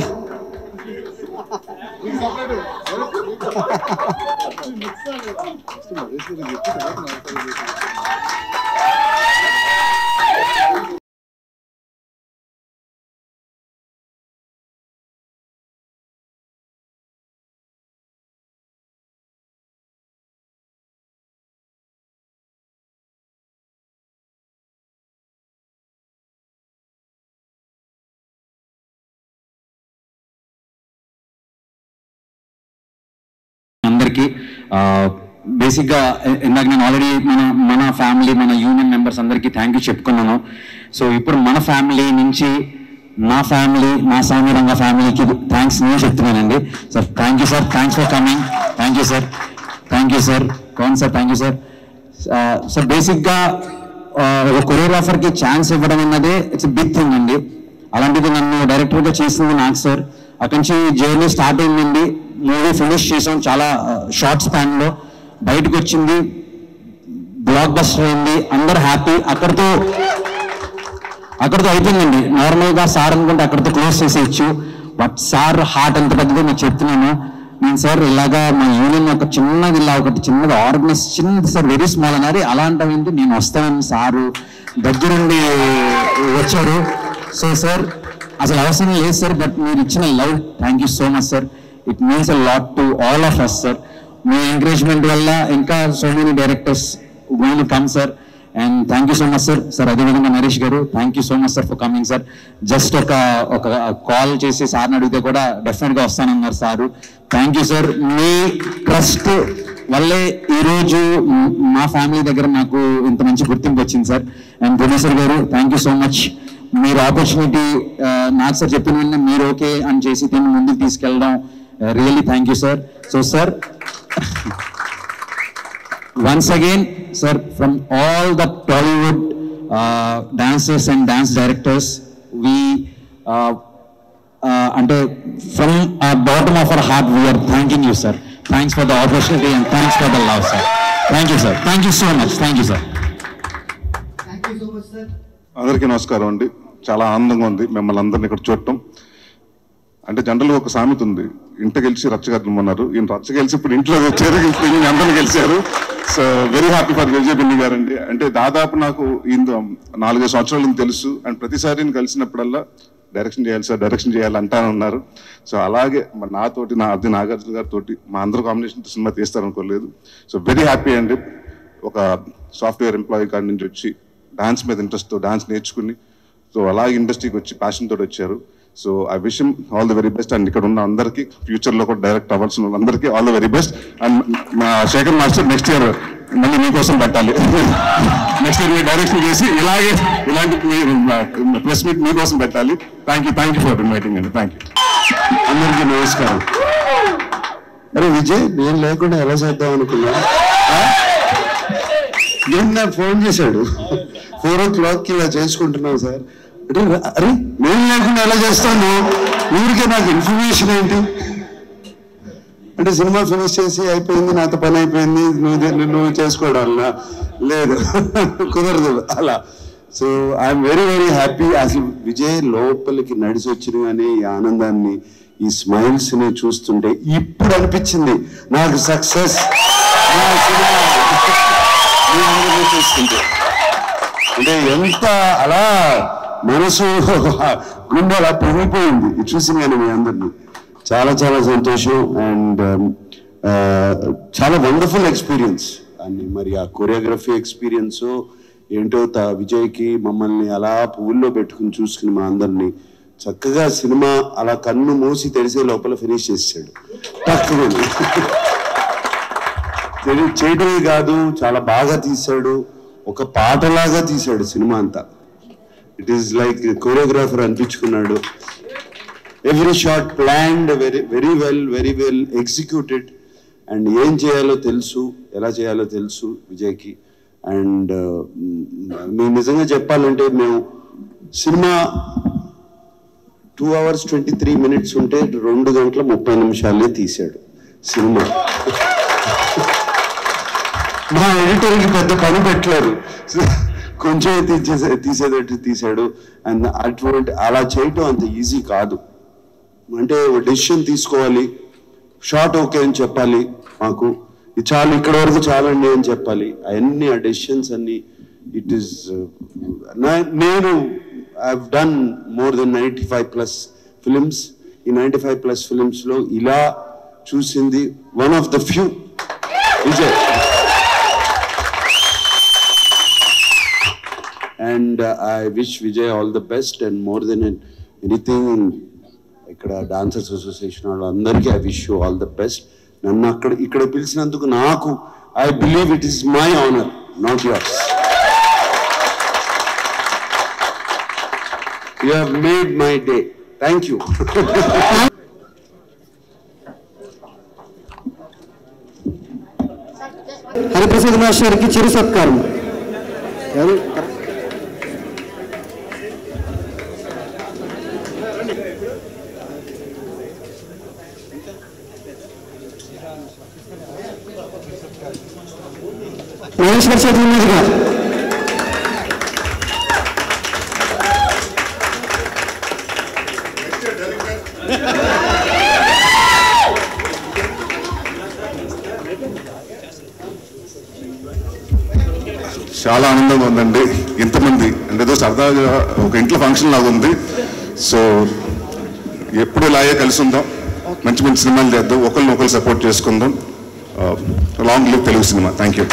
అందరికీ బేసిక్గా ఇందాక నేను ఆల్రెడీ మన ఫ్యామిలీ, మన యూనియన్ మెంబర్స్ అందరికీ థ్యాంక్ యూ చెప్పుకున్నాను. సో ఇప్పుడు మన ఫ్యామిలీ నుంచి నా ఫ్యామిలీ, నా సామరంగ ఫ్యామిలీకి థ్యాంక్స్ నేను చెప్తున్నానండి. Sir thank you sir, thanks for coming. Thank you sir, thank you sir. కౌన్ sir, thank you sir. Sir బేసిక్గా ఒక కొరియోగ్రాఫర్కి ఛాన్స్ ఇవ్వడం అన్నదే ఇట్స్ బిగ్ థింగ్ అండి. అలాంటిది నన్ను డైరెక్టర్గా చేసింది నాకు సార్. అక్కడి నుంచి జర్నీ స్టార్ట్ అయిందండి. మూవీ ఫినిష్ చేసాం చాలా షార్ట్ స్పాన్లో, బయటకు వచ్చింది, బ్లాక్ బస్టర్ అయింది, అందరు హ్యాపీ. అక్కడితో అయిపోయిందండి. నార్మల్గా సార్ అనుకుంటే అక్కడితో క్లోజ్ చేసేయచ్చు. బట్ సార్ హార్ట్ ఎంత పెద్దదో నేను చెప్తున్నాను. నేను సార్ ఇలాగా మా యూనియన్ ఒక చిన్నది, ఇలా ఒకటి చిన్నది ఆర్గనైజ్, చిన్నది సార్, వెరీ స్మాల్ అన్నారు. అలాంటివి నేను వస్తానని సారు దగ్గరుండి వచ్చారు. సో సార్ అసలు అవసరం లేదు సార్, బట్ మీరు ఇచ్చిన love, thank you so much sir. It means a lot to all of us sir. మీ ఎంకరేజ్మెంట్ వల్ల ఇంకా so many directors going to come sir. And thank you so much sir. Sir అదేవిధంగా నరేష్ గారు thank you so much sir for coming sir. Just ఒక call చేసి సార్ని అడిగితే కూడా డెఫినెట్గా వస్తానన్నారు సారు. Thank you sir. మీ ట్రస్ట్ వల్లే ఈరోజు మా ఫ్యామిలీ దగ్గర నాకు ఇంత మంచి గుర్తింపు వచ్చింది సార్. అండ్ ప్రొడ్యూసర్ గారు థ్యాంక్ యూ సో మచ్. మీరు ఆపర్చునిటీ నాకు సార్ చెప్పిన వెంటనే మీరు ఓకే అని చేసి దీన్ని ముందుకు తీసుకెళ్ళడం really thank you sir. So sir once again sir, from all the Tollywood dancers and dance directors, we and from our bottom of our heart we are thanking you sir. Thanks for the opportunity and thanks for the love sir. Thank you sir, thank you so much, thank you sir. Thank you so much sir. అందరికీ నమస్కారం అండి. చాలా ఆనందంగా ఉంది మిమ్మల్ని అందరినీ ఇక్కడ చూడటం. అంటే జనరల్గా ఒక సామెత ఉంది, ఇంట గెలిచి రచ్చగద్దమన్నారు. ఈయన రచ్చ గెలిచి ఇప్పుడు ఇంట్లో వచ్చారు, ఇప్పుడు అందరూ గెలిచారు. So very happy for Vijay Binny గారు అండి. అంటే దాదాపు నాకు 4-5 సంవత్సరాలు తెలుసు. అండ్ ప్రతిసారి నేను కలిసినప్పుడల్లా డైరెక్షన్ చేయాలి సార్, డైరెక్షన్ చేయాలి అంటానన్నారు. సో అలాగే నాతోటి నాగార్జున గారితో మా అందరూ కాంబినేషన్ సినిమా తీస్తారనుకోలేదు. సో వెరీ హ్యాపీ అండి. ఒక సాఫ్ట్వేర్ ఎంప్లాయీ కాడి నుంచి వచ్చి డాన్స్ మీద ఇంట్రెస్ట్తో డాన్స్ నేర్చుకుని సో అలాగే ఇండస్ట్రీకి వచ్చి ప్యాషన్ తోటి వచ్చారు. So I wish him all the very best. And ఇక్కడ ఉన్న అందరికీ, ఫ్యూచర్లో కూడా డైరెక్ట్ అవ్వాల్సిన వాళ్ళందరికీ all the very best. And మా శేఖర్ మాస్టర్ నెక్స్ట్ ఇయర్ మళ్ళీ మీకోసం పెట్టాలి. నెక్స్ట్ ఇయర్ మీరు డైరెక్షన్ చేసి ఇలాంటి ప్రెస్ మీట్ మీకోసం పెట్టాలి. థ్యాంక్ యూ ఫర్ ఇన్వైటింగ్ అండి. Thank you. అందరికీ నమస్కారం. అరే విజయ్, నేను లేకుండా ఎలా చేద్దాం అనుకున్నా. నేను నాకు ఫోన్ చేశాడు 4 o'clock ఇలా చేసుకుంటున్నాం సార్ అంటే, అరే నేను లేకుండా ఎలా చేస్తాను, ఊరికే నాకు ఇన్ఫర్మేషన్ ఏంటి అంటే సినిమా ఫినిష్ చేసి అయిపోయింది, నాతో పని అయిపోయింది, నువ్వు చేసుకోవడం లేదు, కుదరదు అలా. So I'm very very happy. అసలు విజయ్ లోపలికి నడిచి వచ్చిన కానీ ఈ ఆనందాన్ని, ఈ స్మైల్స్ ని చూస్తుంటే ఇప్పుడు అనిపించింది నాకు సక్సెస్ చూస్తుంటే. అంటే ఎంత అలా మనసు గుండె అలా పొంగిపోయింది చూసి నేను మీ అందరినీ. చాలా చాలా సంతోషం. అండ్ చాలా వండర్ఫుల్ ఎక్స్పీరియన్స్. అని మరి ఆ కొరియోగ్రఫీ ఎక్స్పీరియన్స్ ఏంటో విజయ్కి మమ్మల్ని అలా పువ్వుల్లో పెట్టుకుని చూసుకుని మా అందరినీ చక్కగా సినిమా అలా కన్ను మూసి తెరిసే లోపల ఫినిష్ చేసాడు. తక్కువ చేయడమే కాదు, చాలా బాగా తీశాడు, ఒక పాటలాగా తీశాడు సినిమా అంతా. ఇట్ ఈస్ లైక్ కొరియోగ్రాఫర్ అనిపించుకున్నాడు. Every shot planned, very well executed. And ఏం చేయాలో తెలుసు, ఎలా చేయాలో తెలుసు విజయ్కి. అండ్ మేము నిజంగా చెప్పాలంటే మేము సినిమా 2 hours 23 minutes ఉంటే 2 గంటల 30 నిమిషాలే తీశాడు సినిమా. మా ఎడిటర్కి పెద్ద పని పెట్టలేరు, కొంచెం తీసేటట్టు తీశాడు. అండ్ అటువంటి అలా చేయటం అంత ఈజీ కాదు. అంటే డెసిషన్ తీసుకోవాలి, షార్ట్ ఓకే అని చెప్పాలి, మాకు చాలు ఇక్కడ వరకు చాలండి అని చెప్పాలి. అవన్నీ ఆ డెసిషన్స్ అన్ని ఇట్ ఈస్ నేను I've done more than 95+ films. ఈ 95+ ఫిలిమ్స్లో ఇలా చూసింది one of the few Vijay. And I wish Vijay all the best, and more than anything, ikkada Dancers Association వాళ్ళందరికీ I wish you all the best. నన్ను ఇక్కడ పిలిచినందుకు నాకు I believe it is my honor, not yours. You have made my day. Thank you. Hariprasad మాస్టర్కి చిరు సత్కారం. మహేశ్వర్ చేతుల మీదుగా చాలా ఆనందంగా ఉందండి. ఇంతమంది అంటే ఏదో సరదాగా ఒక ఇంట్లో ఫంక్షన్ లాగా ఉంది. సో ఎప్పుడు ఇలాగే కలిసి ఉందాం, మంచి మంచి సినిమాలు చేద్దాం, ఒకరిని ఒకరు సపోర్ట్ చేసుకుందాం. Long live Telugu cinema. Thank you.